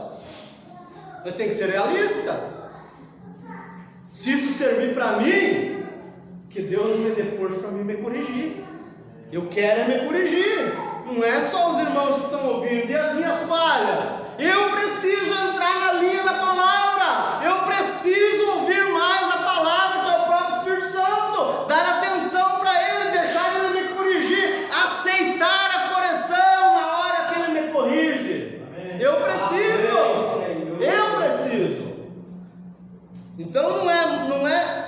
Nós temos que ser realistas. Se isso servir para mim, que Deus me dê força para mim me corrigir. Eu quero me corrigir. Não é só os irmãos que estão ouvindo e as minhas falhas. Eu preciso entrar na linha da palavra. Eu preciso ouvir mais a palavra, que é o próprio Espírito Santo. Dar atenção para Ele, deixar Ele me corrigir. Aceitar a correção na hora que Ele me corrige. Eu preciso. Eu preciso. Então não é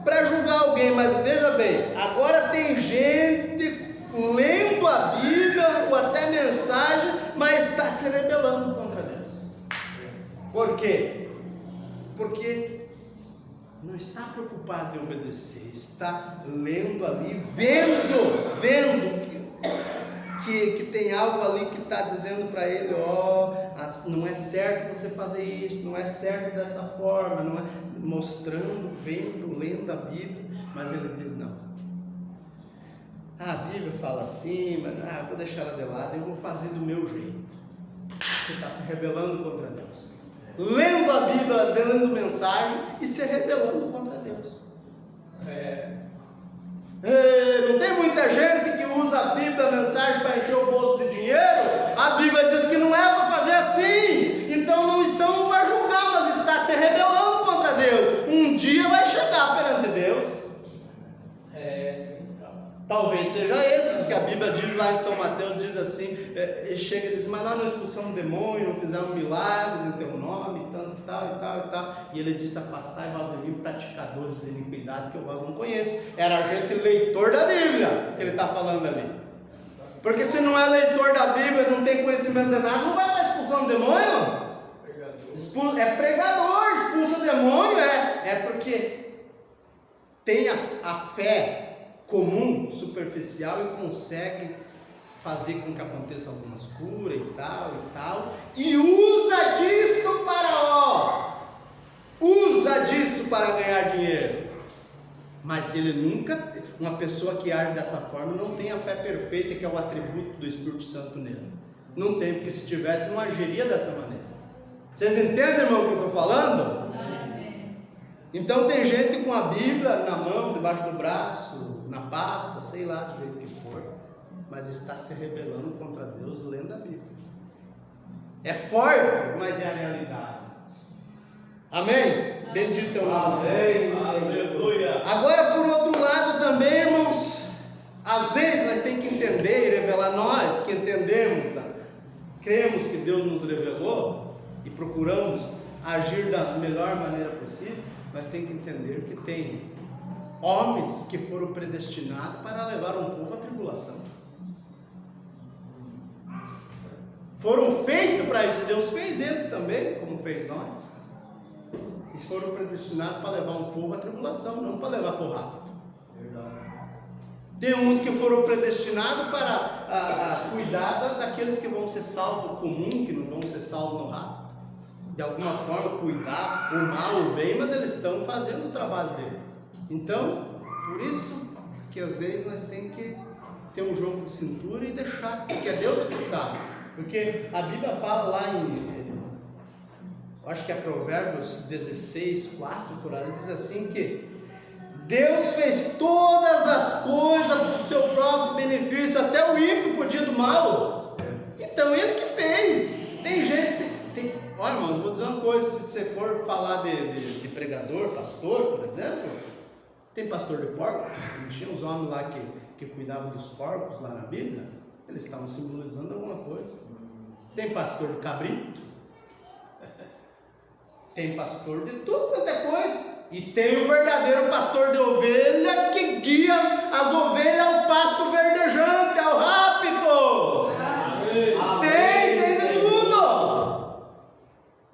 para julgar alguém, mas veja bem, agora tem gente lendo a Bíblia ou até mensagem, mas está se rebelando contra Deus. Por quê? Porque não está preocupado em obedecer, está lendo ali, vendo que tem algo ali que está dizendo para ele, não é certo você fazer isso, não é certo dessa forma, não é, mostrando, vendo, lendo a Bíblia, mas ele diz não. A Bíblia fala assim, mas vou deixar ela de lado, eu vou fazer do meu jeito. Você está se rebelando contra Deus, lendo a Bíblia, dando mensagem e se rebelando contra Deus. Não tem muita gente que usa a Bíblia, a mensagem para encher o bolso de dinheiro. A Bíblia diz que não é para fazer assim. Então não estão para julgar, mas está se rebelando contra Deus. Um dia vai chegar perante Deus. Talvez seja esses que a Bíblia diz lá em São Mateus, diz assim, ele chega e diz, mas nós não expulsamos demônio, não fizemos milagres em teu nome, tanto, tal. E ele disse, afastai vós de mim, praticadores de iniquidade, que eu vós não conheço. Era gente leitor da Bíblia, que ele está falando ali. Porque se não é leitor da Bíblia, não tem conhecimento de nada, não vai estar expulsando demônio? É pregador, expulsa demônio, é porque tem a fé comum, superficial, e consegue fazer com que aconteça algumas curas e tal, e usa disso para ganhar dinheiro. Mas ele nunca, uma pessoa que age dessa forma não tem a fé perfeita, que é o atributo do Espírito Santo nele. Não tem, porque se tivesse não agiria dessa maneira. Vocês entendem, irmão, o que eu estou falando?
Amém.
Então tem gente com a Bíblia na mão, debaixo do braço, na pasta, sei lá, do jeito que for, mas está se rebelando contra Deus lendo a Bíblia. É forte, mas é a realidade. Amém? Bendito é o nome do Senhor.
Aleluia.
Agora, por outro lado também, irmãos, às vezes nós temos que entender e revelar, nós que entendemos, cremos que Deus nos revelou e procuramos agir da melhor maneira possível, nós temos que entender que tem homens que foram predestinados para levar um povo à tribulação. Foram feitos para isso, Deus fez eles também, como fez nós. Eles foram predestinados para levar um povo à tribulação, não para levar porrada. Tem uns que foram predestinados para cuidar daqueles que vão ser salvos comum, que não vão ser salvos no rápido. De alguma forma cuidar, o mal ou o bem, mas eles estão fazendo o trabalho deles. Então, por isso que às vezes nós temos que ter um jogo de cintura e deixar, porque é Deus que sabe. Porque a Bíblia fala lá acho que é Provérbios 16, 4, por aí, diz assim que Deus fez todas as coisas para o seu próprio benefício, até o ímpio por dia do mal. Então ele que fez. Tem gente, olha, irmãos, vou dizer uma coisa, se você for falar de pregador, pastor, por exemplo, tem pastor de porcos, tinha uns homens lá que cuidavam dos porcos lá na Bíblia, eles estavam simbolizando alguma coisa. Tem pastor de cabrito, tem pastor de tudo quanto é coisa, e tem o verdadeiro pastor de ovelha que guia as ovelhas ao pasto verdejante, ao rápido. Tem de tudo.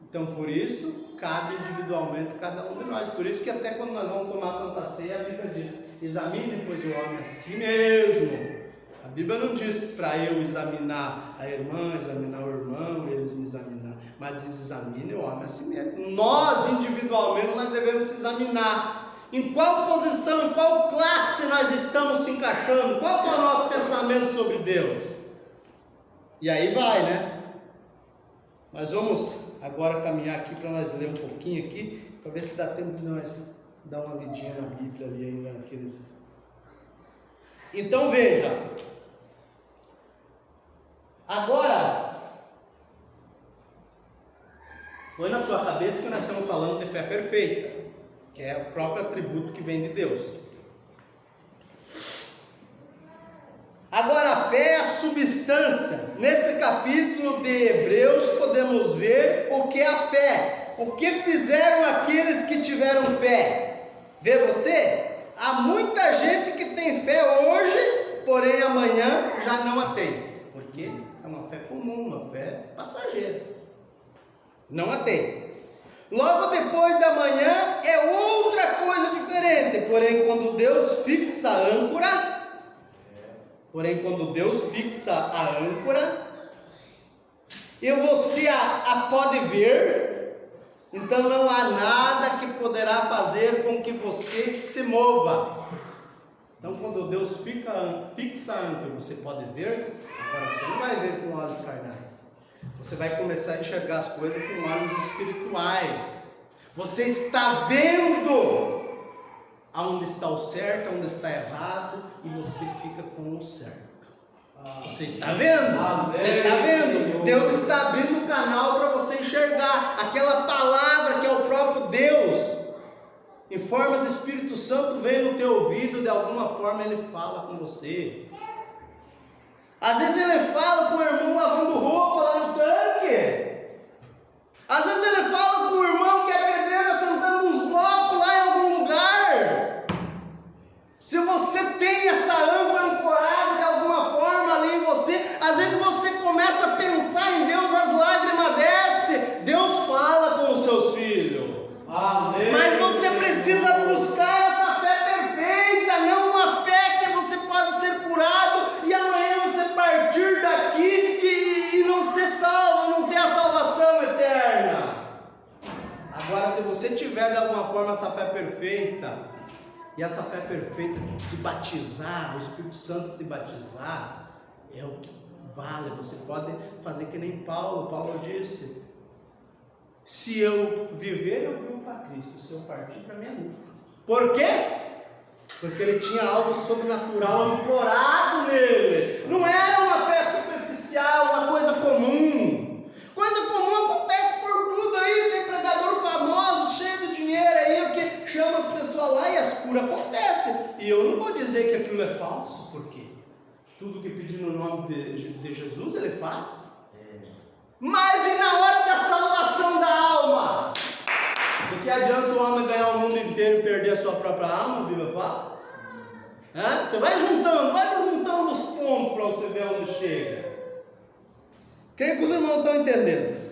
Então por isso cabe individualmente cada um de nós. Por isso que até quando nós vamos tomar a Santa Ceia, a Bíblia diz: examine pois o homem a si mesmo. A Bíblia não diz para eu examinar a irmã, examinar o irmão, eles me examinar, mas diz: examine o homem a si mesmo. Nós individualmente nós devemos se examinar. Em qual posição, em qual classe nós estamos se encaixando? Qual é o nosso pensamento sobre Deus? E aí vai, né? Mas vamos agora caminhar aqui para nós ler um pouquinho aqui, para ver se dá tempo de nós dar uma lidinha na Bíblia ali ainda naqueles. Então veja, agora, põe na sua cabeça que nós estamos falando de fé perfeita, que é o próprio atributo que vem de Deus. Agora, a fé é a substância. Neste capítulo de Hebreus podemos ver o que é a fé, o que fizeram aqueles que tiveram fé. Vê você? Há muita gente que tem fé hoje, porém amanhã já não a tem, porque é uma fé comum, uma fé passageira, não a tem. Logo depois da manhã é outra coisa diferente, porém quando Deus fixa a âncora, e você a pode ver, então não há nada que poderá fazer com que você se mova. Então quando Deus fixa a âncora, você pode ver, agora você não vai ver com olhos carnais, você vai começar a enxergar as coisas com olhos espirituais. Você está vendo aonde está o certo, aonde está errado, e você fica com o certo. Você está vendo? Você está vendo? Deus está abrindo o canal para você enxergar aquela palavra que é o próprio Deus, em forma de Espírito Santo, vem no teu ouvido, de alguma forma ele fala com você. Às vezes ele fala com o irmão lavando roupa lá no tanque. Às vezes ele fala com o irmão que é pedreiro assentando uns blocos lá em algum lugar. Se você tem essa âncora ancorada de alguma forma ali em você, às vezes você começa a pensar em Deus, as lágrimas descem, Deus fala com os seus filhos.
Amém.
Mas você precisa buscar essa fé perfeita, não uma fé que você pode ser curado e amanhã você partir se você tiver de alguma forma essa fé perfeita, e essa fé perfeita de te batizar, o Espírito Santo te batizar, é o que vale. Você pode fazer que nem Paulo disse: se eu viver, eu vivo para Cristo, se eu partir, para mim é lucro. Por quê? Porque ele tinha algo sobrenatural ancorado nele. Não era uma fé superficial, uma coisa comum. Coisa comum acontece por tudo aí. Tem pregador famoso, cheio de dinheiro aí, que chama as pessoas lá e as curas acontecem. E eu não vou dizer que aquilo é falso, porque tudo que pedir no nome de Jesus, ele faz. Mas e na hora da salvação da alma? Do que adianta o homem ganhar o mundo inteiro e perder a sua própria alma, a Bíblia fala? Você vai juntando os pontos para você ver onde chega. Creio que os irmãos estão entendendo.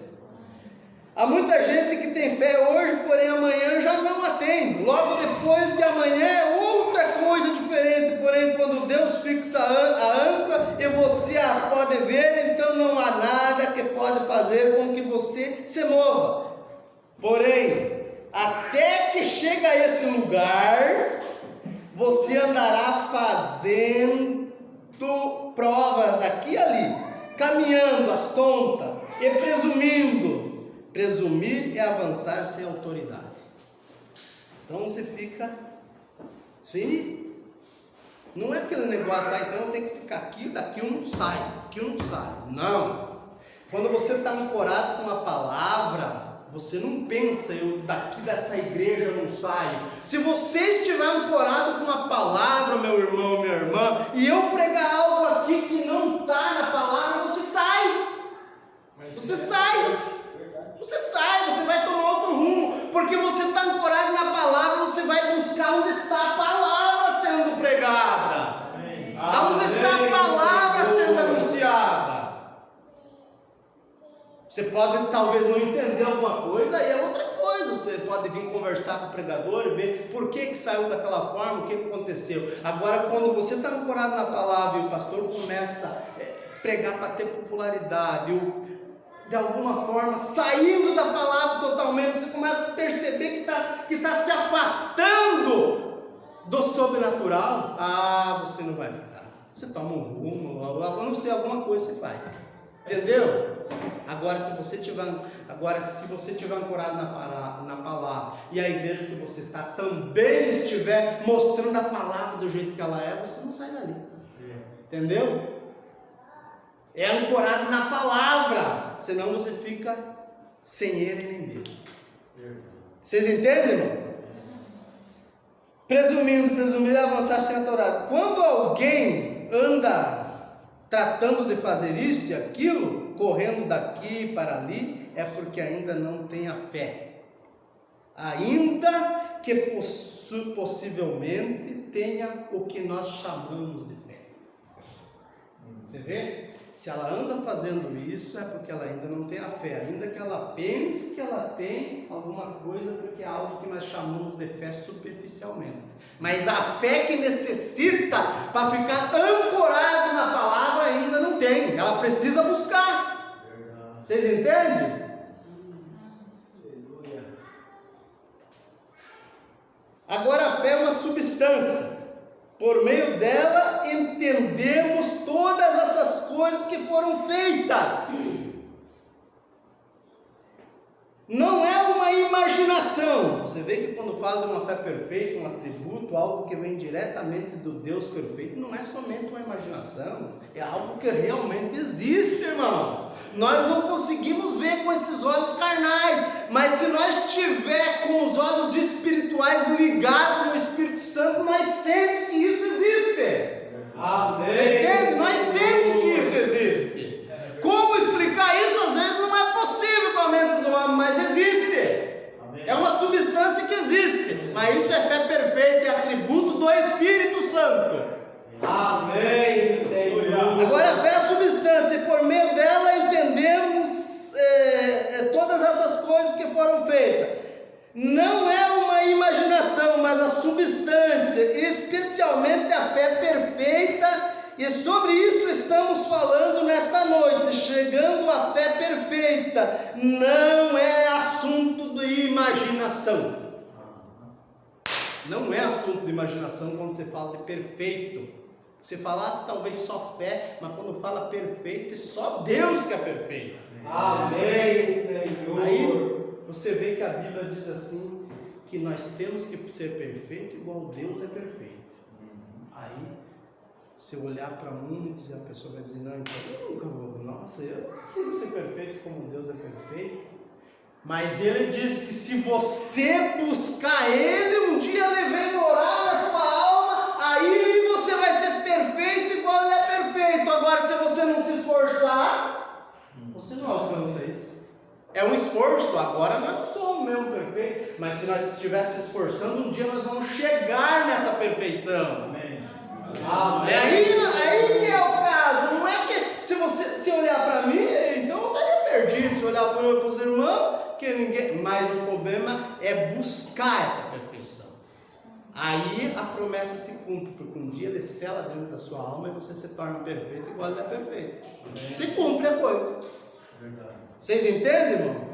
Há muita gente que tem fé hoje, porém amanhã já não a tem. Logo depois de amanhã é outra coisa diferente. Porém, quando Deus fixa a âncora e você a pode ver, então não há nada que pode fazer com que você se mova. Porém, até que chega a esse lugar, você andará fazendo provas aqui e ali, caminhando às tontas e presumindo. Presumir é avançar sem autoridade. Então você fica assim, não é aquele negócio, então eu tenho que ficar aqui, daqui eu não saio, aqui eu não saio. Não. Quando você está ancorado com a palavra, você não pensa, eu daqui dessa igreja eu não saio. Se você estiver ancorado com a palavra, meu irmão, minha irmã, e eu pregar algo aqui que não está na palavra, você sai. Você sai. Você vai tomar outro rumo, porque você está ancorado na palavra, você vai buscar onde está a palavra sendo pregada, onde está a palavra sendo anunciada. Você pode talvez não entender alguma coisa, aí é outra coisa. Você pode vir conversar com o pregador e ver por que saiu daquela forma, o que aconteceu. Agora, quando você está ancorado na palavra e o pastor começa a pregar para ter popularidade, ou de alguma forma saindo da palavra totalmente, você começa a perceber que está se afastando do sobrenatural. Você não vai ficar. Você toma um rumo, a não ser alguma coisa você faz. Entendeu? Agora, se você tiver ancorado na palavra, e a igreja que você está também estiver mostrando a palavra do jeito que ela é, você não sai dali. Entendeu? É ancorado na palavra, senão você fica sem ele nem dele. Vocês entendem, irmão? Presumir é avançar sem autoridade. Quando alguém anda tratando de fazer isto e aquilo, correndo daqui para ali, é porque ainda não tem a fé. Ainda que possivelmente tenha o que nós chamamos de fé. Você vê? Se ela anda fazendo isso, é porque ela ainda não tem a fé. Ainda que ela pense que ela tem alguma coisa, porque é algo que nós chamamos de fé superficialmente. Mas a fé que necessita para ficar ancorado na palavra ainda não tem. Ela precisa buscar. Vocês entendem? Agora a fé é uma substância. Por meio dela entendemos todas essas coisas que foram feitas. Não é uma imaginação. Você vê que quando fala de uma fé perfeita, um atributo, algo que vem diretamente do Deus perfeito, não é somente uma imaginação, é algo que realmente existe, irmãos. Nós não conseguimos ver com esses olhos carnais, mas se nós tiver com os olhos espirituais ligados no Espírito Santo, nós sentimos que isso existe.
Amém.
Você entende? Nós sentimos que isso existe. Como explicar isso? Às vezes não é possível para a mente do homem, mas existe. É uma substância que existe, mas isso é fé perfeita, é atributo do Espírito Santo.
Amém, Senhor.
Agora a fé é a substância, e por meio dela entendemos todas essas coisas que foram feitas. Não é uma imaginação, mas a substância, especialmente a fé perfeita, e sobre isso estamos falando nesta noite. Chegando à fé perfeita, não é assunto de imaginação. imaginação. Não é assunto de imaginação quando você fala de perfeito. Se falasse talvez só fé, mas quando fala perfeito, é só Deus que é perfeito.
Amém, Senhor.
Aí você vê que a Bíblia diz assim, que nós temos que ser perfeito igual Deus é perfeito. Aí, se eu olhar para um e a pessoa vai dizer, não, então eu nunca vou, nossa, eu não consigo ser perfeito como Deus é perfeito. Mas ele diz que se você buscar ele, um dia ele vem morar na tua alma, aí você vai ser perfeito igual ele é perfeito. Agora, se você não se esforçar, você não alcança isso. É um esforço. Agora nós não somos mesmo perfeitos, mas se nós estivéssemos se esforçando, um dia nós vamos chegar nessa perfeição.
Amém.
É aí que é o caso. Não é que se olhar para mim, então eu estaria perdido. Se olhar para os irmãos, que ninguém. Mas o problema é buscar essa perfeição. Aí a promessa se cumpre, porque um dia ele sela dentro da sua alma e você se torna perfeito igual ele é perfeito. Se cumpre a coisa. Vocês entendem, irmão?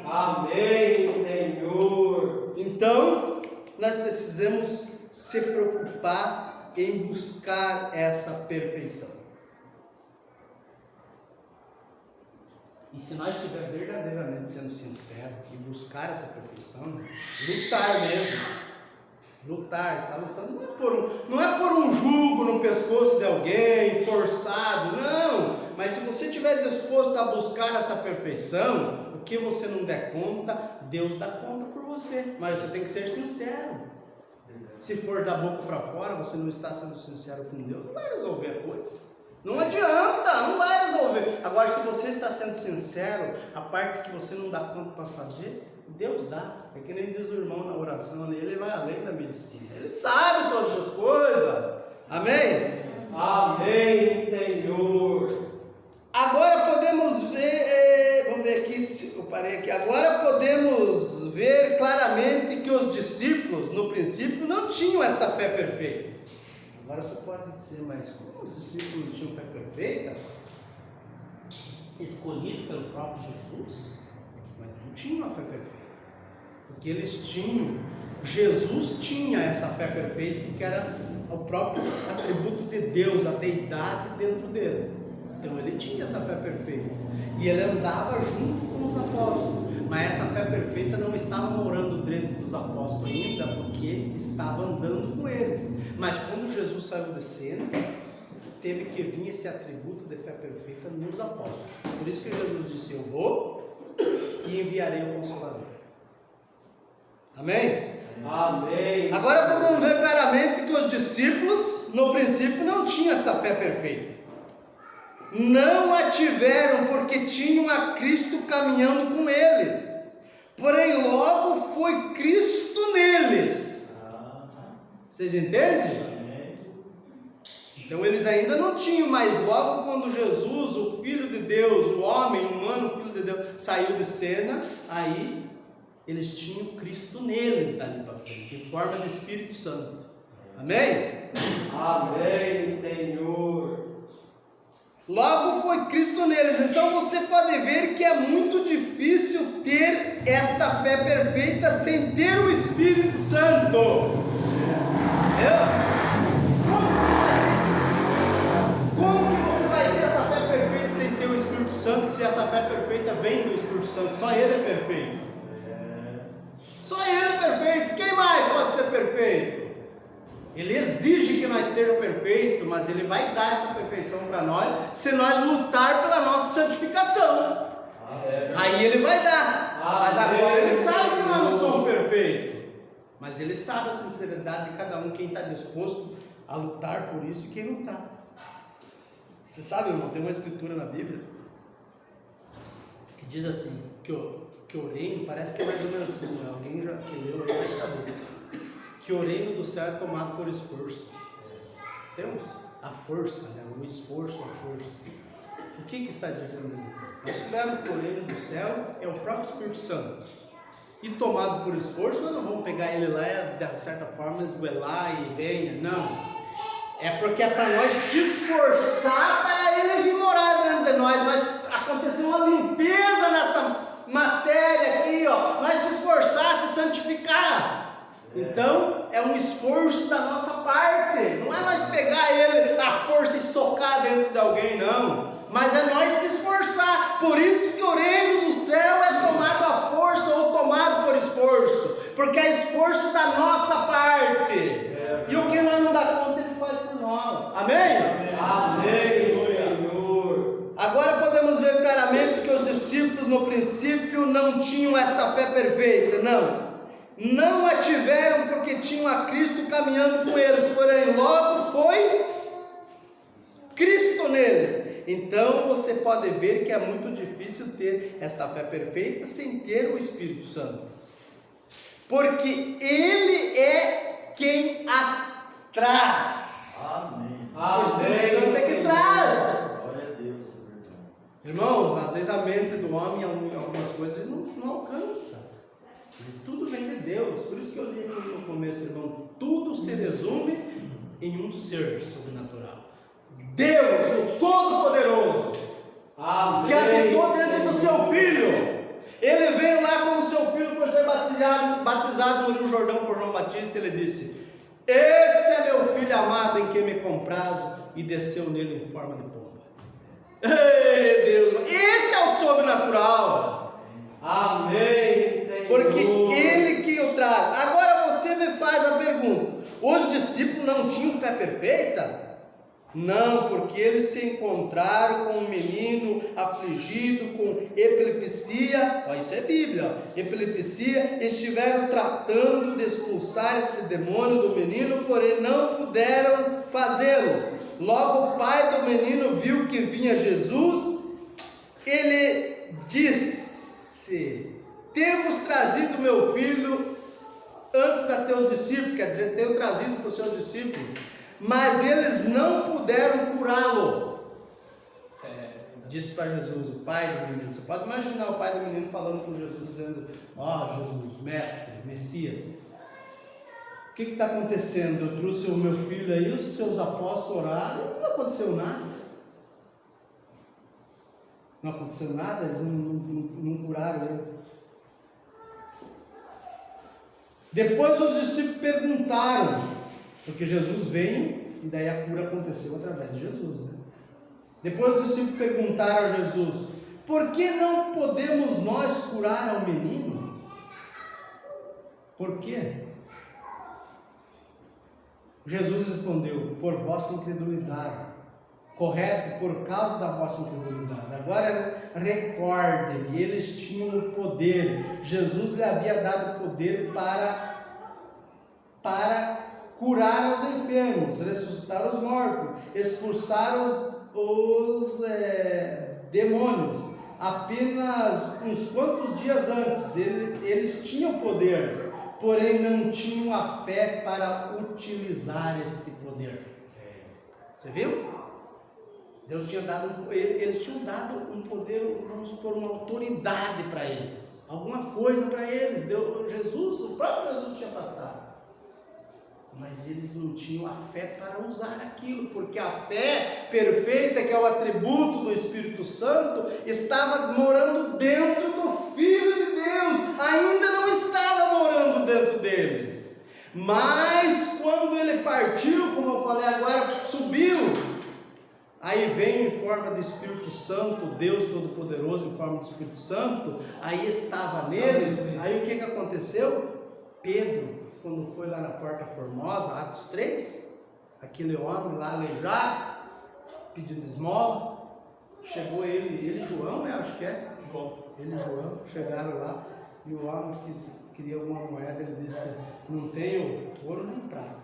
Amém, Senhor.
Então, nós precisamos se preocupar em buscar essa perfeição. E se nós estivermos verdadeiramente sendo sinceros e buscar essa perfeição, lutar mesmo. Lutar, está lutando, não é por um jugo no pescoço de alguém, forçado, não. Mas se você estiver disposto a buscar essa perfeição, o que você não der conta, Deus dá conta por você. Mas você tem que ser sincero. Se for da boca para fora, você não está sendo sincero com Deus, não vai resolver a coisa. Não adianta, não vai resolver. Agora, se você está sendo sincero, a parte que você não dá conta para fazer, Deus dá. É que nem diz o irmão na oração ali, ele vai além da medicina. Ele sabe todas as coisas. Amém?
Amém, Senhor.
Agora podemos ver, vamos ver aqui, eu parei aqui. Agora podemos ver claramente que os discípulos, no princípio, não tinham esta fé perfeita. Agora você pode dizer, mas como os discípulos não tinham fé perfeita? Escolhido pelo próprio Jesus, mas não tinham a fé perfeita. Porque eles tinham, Jesus tinha essa fé perfeita, porque era o próprio atributo de Deus, a deidade dentro dele. Então ele tinha essa fé perfeita. E ele andava junto com os apóstolos. Mas essa fé perfeita não estava morando dentro dos apóstolos ainda, porque estava andando com eles. Mas quando Jesus saiu de cena, teve que vir esse atributo de fé perfeita nos apóstolos. Por isso que Jesus disse, eu vou e enviarei o Consolador. Amém?
Amém.
Agora podemos ver claramente que os discípulos, no princípio, não tinham esta fé perfeita. Não a tiveram porque tinham a Cristo caminhando com eles. Porém, logo foi Cristo neles. Vocês entendem? Então eles ainda não tinham, mas logo quando Jesus, o Filho de Deus, o homem humano, o Filho de Deus, saiu de cena, aí eles tinham Cristo neles dali para frente, em forma de Espírito Santo. Amém?
Amém, Senhor.
Logo foi Cristo neles. Então você pode ver que é muito difícil ter esta fé perfeita sem ter o Espírito Santo. Como que você vai ter essa fé perfeita sem ter o Espírito Santo, se essa fé perfeita vem do Espírito Santo? Só Ele é perfeito. Só Ele é perfeito. Quem mais pode ser perfeito? Ele exige que nós sejamos perfeitos, mas Ele vai dar essa perfeição para nós se nós lutar pela nossa santificação. Aí Ele vai dar. Mas agora Ele sabe que nós não somos perfeitos. Mas Ele sabe a sinceridade de cada um, quem está disposto a lutar por isso e quem não está. Você sabe, irmão, tem uma escritura na Bíblia que diz assim, que o reino, parece que é mais ou menos assim, né? Alguém já que leu aí vai saber, que o reino do céu é tomado por esforço. Temos a força, né? O esforço, a força. O que está dizendo ali? Nós sabemos que o reino do céu é o próprio Espírito Santo. E tomado por esforço, nós não vamos pegar ele lá e, de certa forma, esguelar e venha, não. É porque é para nós se esforçar para Ele vir morar dentro de nós. Mas aconteceu uma limpeza nessa matéria aqui, ó. Nós se esforçar, santificar. Então, é um esforço da nossa parte. Não é nós pegar ele à força e socar dentro de alguém, não. Mas é nós se esforçar. Por isso que o reino do céu é tomado à força ou tomado por esforço. Porque é esforço da nossa parte. E o que nós não dá conta, ele faz por nós. Amém?
Amém, Senhor.
Agora podemos ver claramente que os discípulos no princípio não tinham esta fé perfeita. Não a tiveram porque tinham a Cristo caminhando com eles. Porém logo foi Cristo neles. Então você pode ver que é muito difícil ter esta fé perfeita sem ter o Espírito Santo, porque Ele é quem a traz.
Amém.
O Espírito Santo é que traz.
Glória a Deus.
Irmãos, às vezes a mente do homem em algumas coisas não alcança. Tudo vem de Deus. Por isso que eu li aqui no começo, irmão, tudo se resume em um ser sobrenatural. Deus, o Todo-Poderoso, que habitou dentro do seu Filho. Ele veio lá quando o seu filho foi ser batizado no Rio Jordão por João Batista. Ele disse: esse é meu filho amado em quem me comprazo, e desceu nele em forma de pomba. Ei, Deus, esse é o sobrenatural.
Amém, Senhor.
Porque Ele que o traz. Agora você me faz a pergunta: os discípulos não tinham fé perfeita? Não, porque eles se encontraram com um menino afligido com epilepsia. Isso é Bíblia. Epilepsia. Estiveram tratando de expulsar esse demônio do menino, porém não puderam fazê-lo. Logo o pai do menino viu que vinha Jesus. Ele disse: temos trazido meu filho antes a teus discípulos. Quer dizer, tenho trazido para os seus discípulos, mas eles não puderam curá-lo. Disse para Jesus, o pai do menino. Você pode imaginar o pai do menino falando com Jesus, dizendo: Jesus, mestre, Messias, o que está acontecendo? Eu trouxe o meu filho aí, os seus apóstolos oraram, não aconteceu nada. Não aconteceu nada, eles não curaram ele. Depois os discípulos perguntaram, porque Jesus veio e daí a cura aconteceu através de Jesus, né? Depois os discípulos perguntaram a Jesus: por que não podemos nós curar ao menino? Por quê? Jesus respondeu: por vossa incredulidade. Correto? Por causa da vossa incredulidade. Agora recordem, eles tinham o poder. Jesus lhe havia dado poder para curar os enfermos, ressuscitar os mortos, expulsar os demônios. Apenas uns quantos dias antes eles tinham poder, porém não tinham a fé para utilizar este poder. Você viu? Deus tinha dado, eles tinham dado um poder, vamos supor, uma autoridade para eles, alguma coisa para eles. O próprio Jesus tinha passado, mas eles não tinham a fé para usar aquilo, porque a fé perfeita, que é o atributo do Espírito Santo, estava morando dentro do Filho de Deus, ainda não estava morando dentro deles. Mas quando ele partiu, como eu falei agora, subiu, aí veio em forma de Espírito Santo, Deus Todo-Poderoso em forma de Espírito Santo, aí estava neles. Aí o que aconteceu? Pedro, quando foi lá na Porta Formosa, Atos 3, aquele homem lá aleijado, pedindo esmola, chegou ele e João, né? Acho que é ele e João, chegaram lá, e o homem queria alguma moeda, ele disse: não tenho ouro nem prata,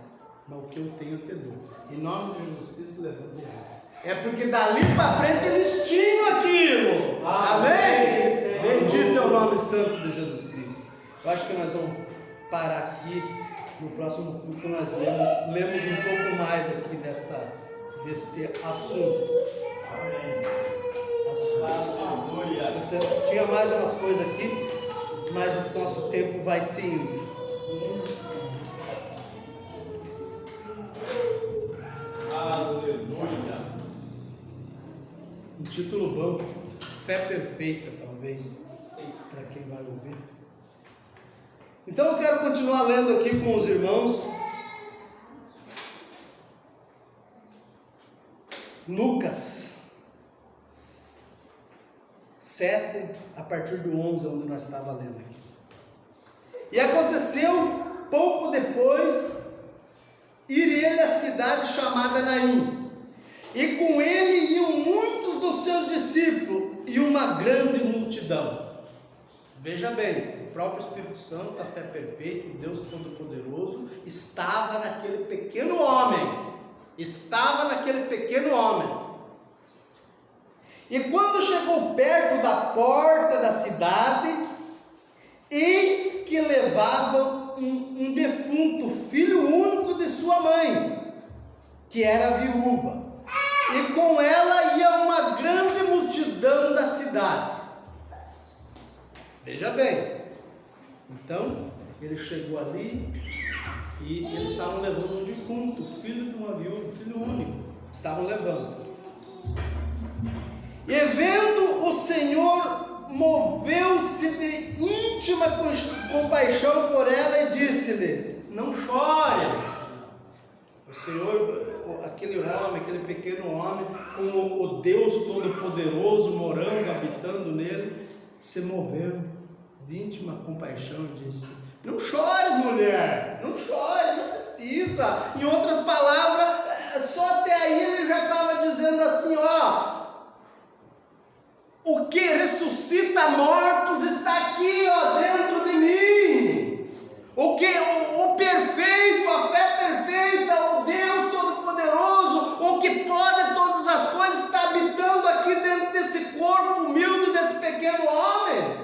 mas o que eu tenho eu te dou. Em nome de Jesus Cristo, levanta. É porque dali para frente eles tinham aquilo. Amém? Bendito é o nome santo de Jesus Cristo. Eu acho que nós vamos parar aqui. No próximo culto nós lemos um pouco mais aqui deste assunto. Amém. Tinha mais umas coisas aqui, mas o nosso tempo vai se indo.
Aleluia.
Um título bom, Fé Perfeita, talvez, para quem vai ouvir. Então eu quero continuar lendo aqui com os irmãos. Lucas 7, a partir do 11, onde nós estávamos lendo aqui. E aconteceu pouco depois, ir ele à cidade chamada Naim, e com ele iam muitos dos seus discípulos e uma grande multidão. Veja bem, o próprio Espírito Santo, a fé perfeita, o Deus Todo-Poderoso, estava naquele pequeno homem. E quando chegou perto da porta da cidade, eis que levavam um defunto, filho único de sua mãe, que era viúva, e com ela ia uma grande multidão da cidade. Veja bem, então ele chegou ali e eles estavam levando um defunto, filho de uma viúva, filho único, estavam levando. E vendo o Senhor, moveu-se de íntima compaixão por ela e disse-lhe: não chores. O Senhor, aquele homem, aquele pequeno homem, com o Deus Todo-Poderoso morando, habitando nele, se moveu de íntima compaixão e disse: não chores, mulher, não chore, não precisa. Em outras palavras, só até aí ele já estava dizendo assim: ó, o que ressuscita mortos está aqui, ó, dentro de mim. O perfeito, a fé perfeita, o Deus Todo-Poderoso, o que pode todas as coisas, está habitando aqui dentro desse corpo humilde, desse pequeno homem.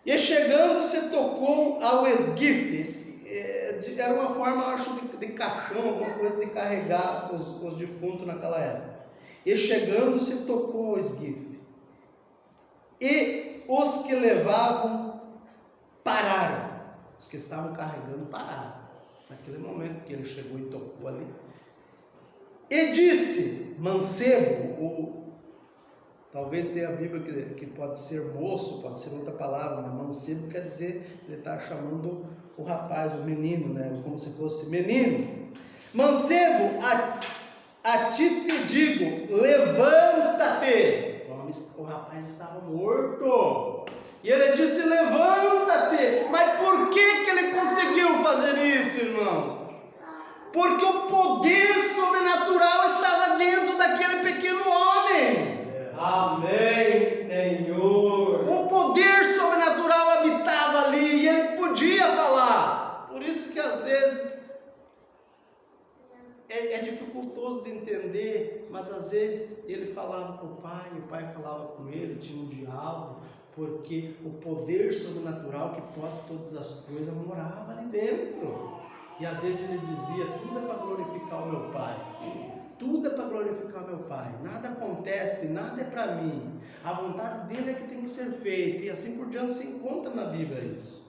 E chegando, se tocou ao esguife. Era uma forma, eu acho, de caixão, alguma coisa de carregar os defuntos naquela época. E chegando, se tocou ao esguife. E os que levavam pararam. Os que estavam carregando pararam. Naquele momento que ele chegou e tocou ali. E disse: mancebo, ou talvez tenha a Bíblia que pode ser moço, pode ser outra palavra, mas mancebo quer dizer, ele está chamando o rapaz, o menino, né? Como se fosse menino. Mancebo, a ti te digo, levanta-te. O rapaz estava morto. E ele disse: levanta-te. Mas por que ele conseguiu fazer isso, irmãos? Porque o poder sobrenatural estava dentro daquele pequeno homem.
Amém, Senhor.
O poder sobrenatural habitava ali e ele podia falar. Por isso que às vezes é dificultoso de entender, mas às vezes ele falava com o pai falava com ele, tinha um diálogo, porque o poder sobrenatural que pode todas as coisas morava ali dentro. E às vezes ele dizia: tudo é para glorificar o meu Pai. Tudo é para glorificar meu Pai, nada acontece, nada é para mim, a vontade dele é que tem que ser feita, e assim por diante se encontra na Bíblia isso.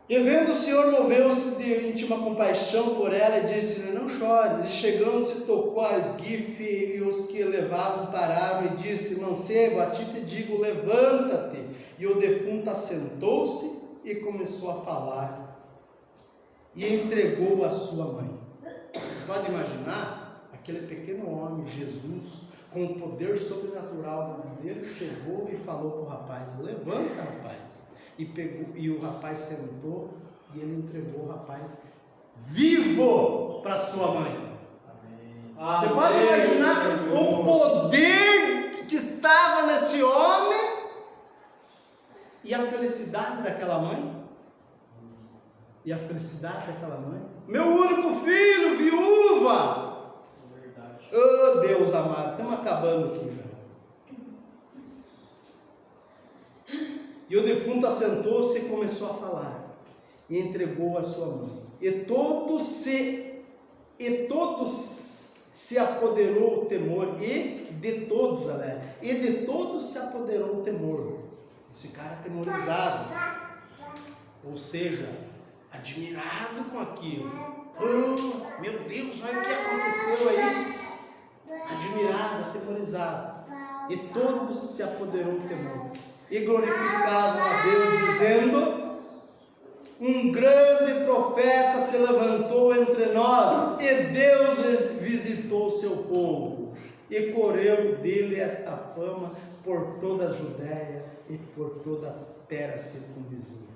E vendo o Senhor, moveu-se de íntima compaixão por ela e disse-lhe: não chores. E chegando, se tocou a esguife, e os que levavam pararam e disse: mancebo, a ti te digo, levanta-te. E o defunto assentou-se e começou a falar, e entregou a sua mãe. Pode imaginar, aquele pequeno homem, Jesus, com o poder sobrenatural dele, chegou e falou para o rapaz: levanta, rapaz. E o rapaz sentou e ele entregou o rapaz vivo para sua mãe. Amém. Você pode imaginar o poder que estava nesse homem e a felicidade daquela mãe? E a felicidade daquela mãe? Meu único filho, viúva! Verdade. Oh, Deus amado, estamos acabando aqui já. E o defunto assentou-se e começou a falar, e entregou a sua mãe. E todos se apoderou o temor, e de todos se apoderou o temor. Esse cara atemorizado, ou seja, admirado com aquilo. Meu Deus, olha o que aconteceu aí. Admirado, atemorizado. E todos se apoderou do temor, e glorificavam a Deus, dizendo: um grande profeta se levantou entre nós, e Deus visitou o seu povo, e correu dele esta fama por toda a Judéia e por toda a terra circunvizinha.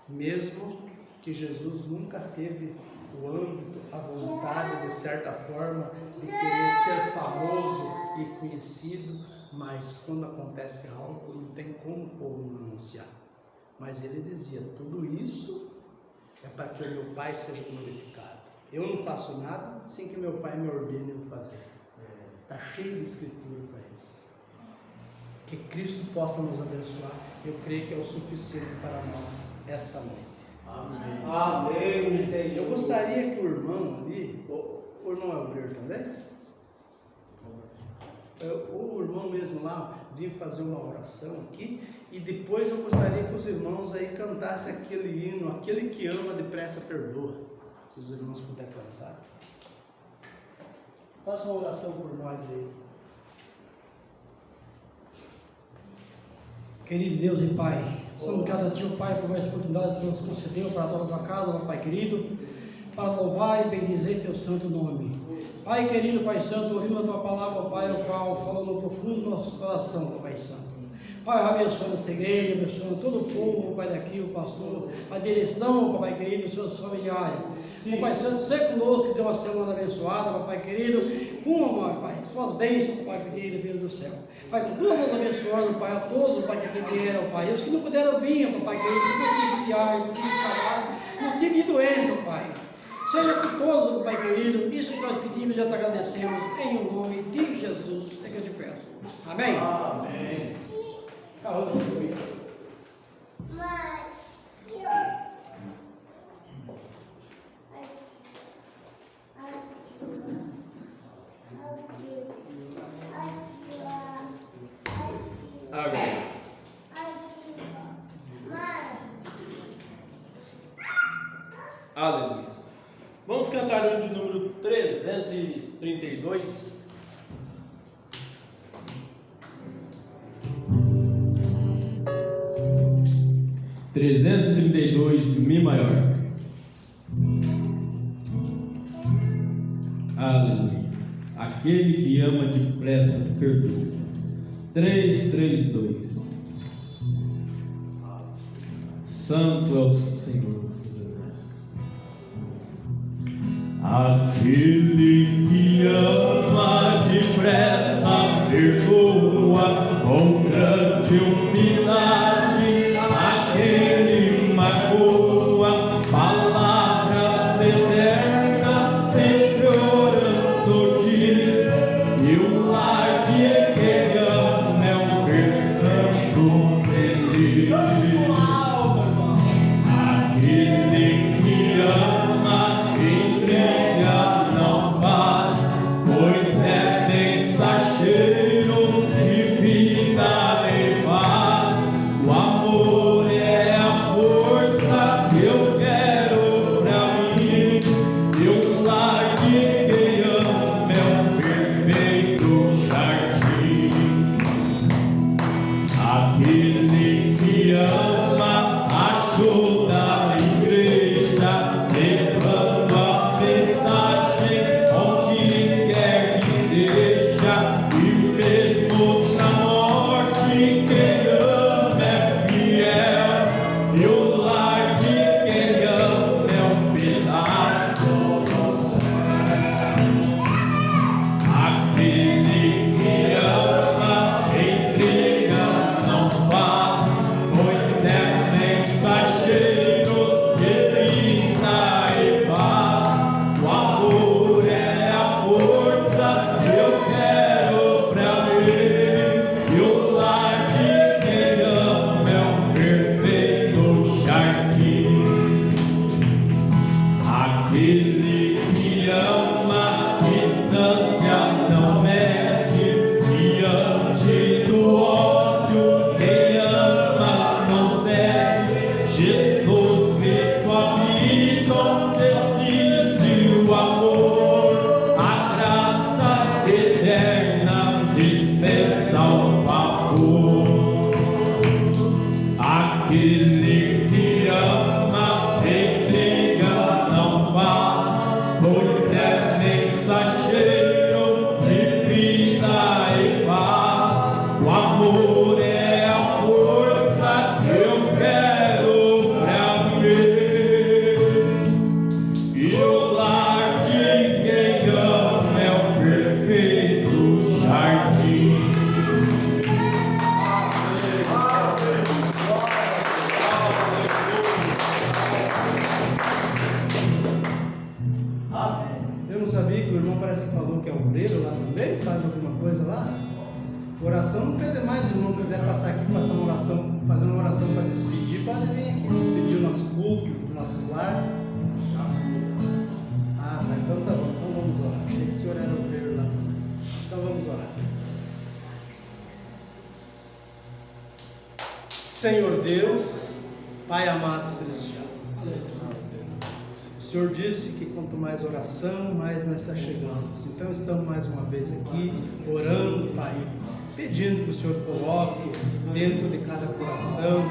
Mesmo que Jesus nunca teve o âmbito, a vontade, de certa forma, de querer ser famoso e conhecido, mas quando acontece algo, não tem como o povo não anunciar. Mas ele dizia: tudo isso é para que o meu Pai seja glorificado. Eu não faço nada sem que meu Pai me ordene eu fazer. Está cheio de escritura para isso. Que Cristo possa nos abençoar. Eu creio que é o suficiente para nós esta noite.
Amém. Amém.
Eu gostaria que o irmão ali, o irmão é obreiro também? O irmão mesmo lá vir fazer uma oração aqui, e depois eu gostaria que os irmãos aí cantassem aquele hino: aquele que ama depressa perdoa. Se os irmãos puderem cantar, faça uma oração por nós aí.
Querido Deus e Pai, somos gratos a Ti, Pai, por essa oportunidade que nos concedeu para a tua casa, Pai querido, para louvar e bendizer Teu santo nome. Pai querido, Pai santo, ouvimos a Tua palavra, Pai, o qual fala no profundo do nosso coração, Pai santo. Pai, abençoa essa igreja, abençoa todo o povo, Pai daqui, o pastor, a direção, Pai querido, os seus familiares. O Pai santo, seja conosco, que dê uma semana abençoada, Pai querido, com Pai, suas bênçãos, Pai querido, Deus do céu. Pai, continua nos abençoando, Pai, a todos, Pai, que vieram, Pai, os que não puderam vir, Pai querido, não tive de viagem, não tive de trabalho, não tive de doença, Pai. Seja com todos, Pai querido, isso que nós pedimos e já te agradecemos, em o nome de Jesus, é que eu te peço. Amém?
Amém.
Aleluia. Vamos cantar o hino de número 332. Mi maior. Aleluia. Aquele que ama depressa perdoa. 332. Santo é o Senhor. Aquele que ama depressa perdoa, com grande humildade, aquele magoa, palavras eternas, sempre orando diz, e o lar de quem ama é um recanto feliz. Aquele que ama não faz, pois é mensageiro de vida e paz.
amor. Aquele que ama, entrega, não faz, pois é mensageiro de vida e paz. O amor é a força que eu quero pra mim. E o lar de quem ama é o perfeito jardim.
Eu não sabia que o irmão parece que falou que é obreiro lá também, faz alguma coisa lá. Oração não tem demais, se o irmão quiser passar aqui, passar uma oração, fazer uma oração para despedir, pode vir aqui, despedir o nosso culto, os nossos lares. Ah, tá, então tá bom, então vamos orar. Achei que o senhor era obreiro lá. Então vamos orar. Senhor Deus, Pai amado celestial, o Senhor disse que quanto mais oração, mais nós se chegamos. Então estamos mais uma vez aqui, orando, Pai, pedindo que o Senhor coloque dentro de cada coração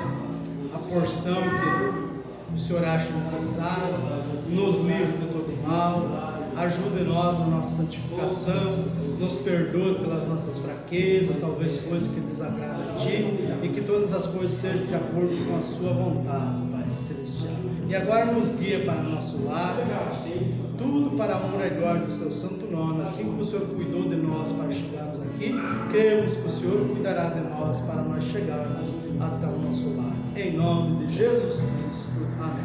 a porção que o Senhor acha necessária, nos livre de todo mal, ajude nós na nossa santificação, nos perdoe pelas nossas fraquezas, talvez coisas que desagradam a Ti, e que todas as coisas sejam de acordo com a Sua vontade, Pai Celestial. E agora nos guia para o nosso lar, tudo para a honra e glória do Seu santo nome. Assim como o Senhor cuidou de nós para chegarmos aqui, cremos que o Senhor cuidará de nós para nós chegarmos até o nosso lar. Em nome de Jesus Cristo. Amém.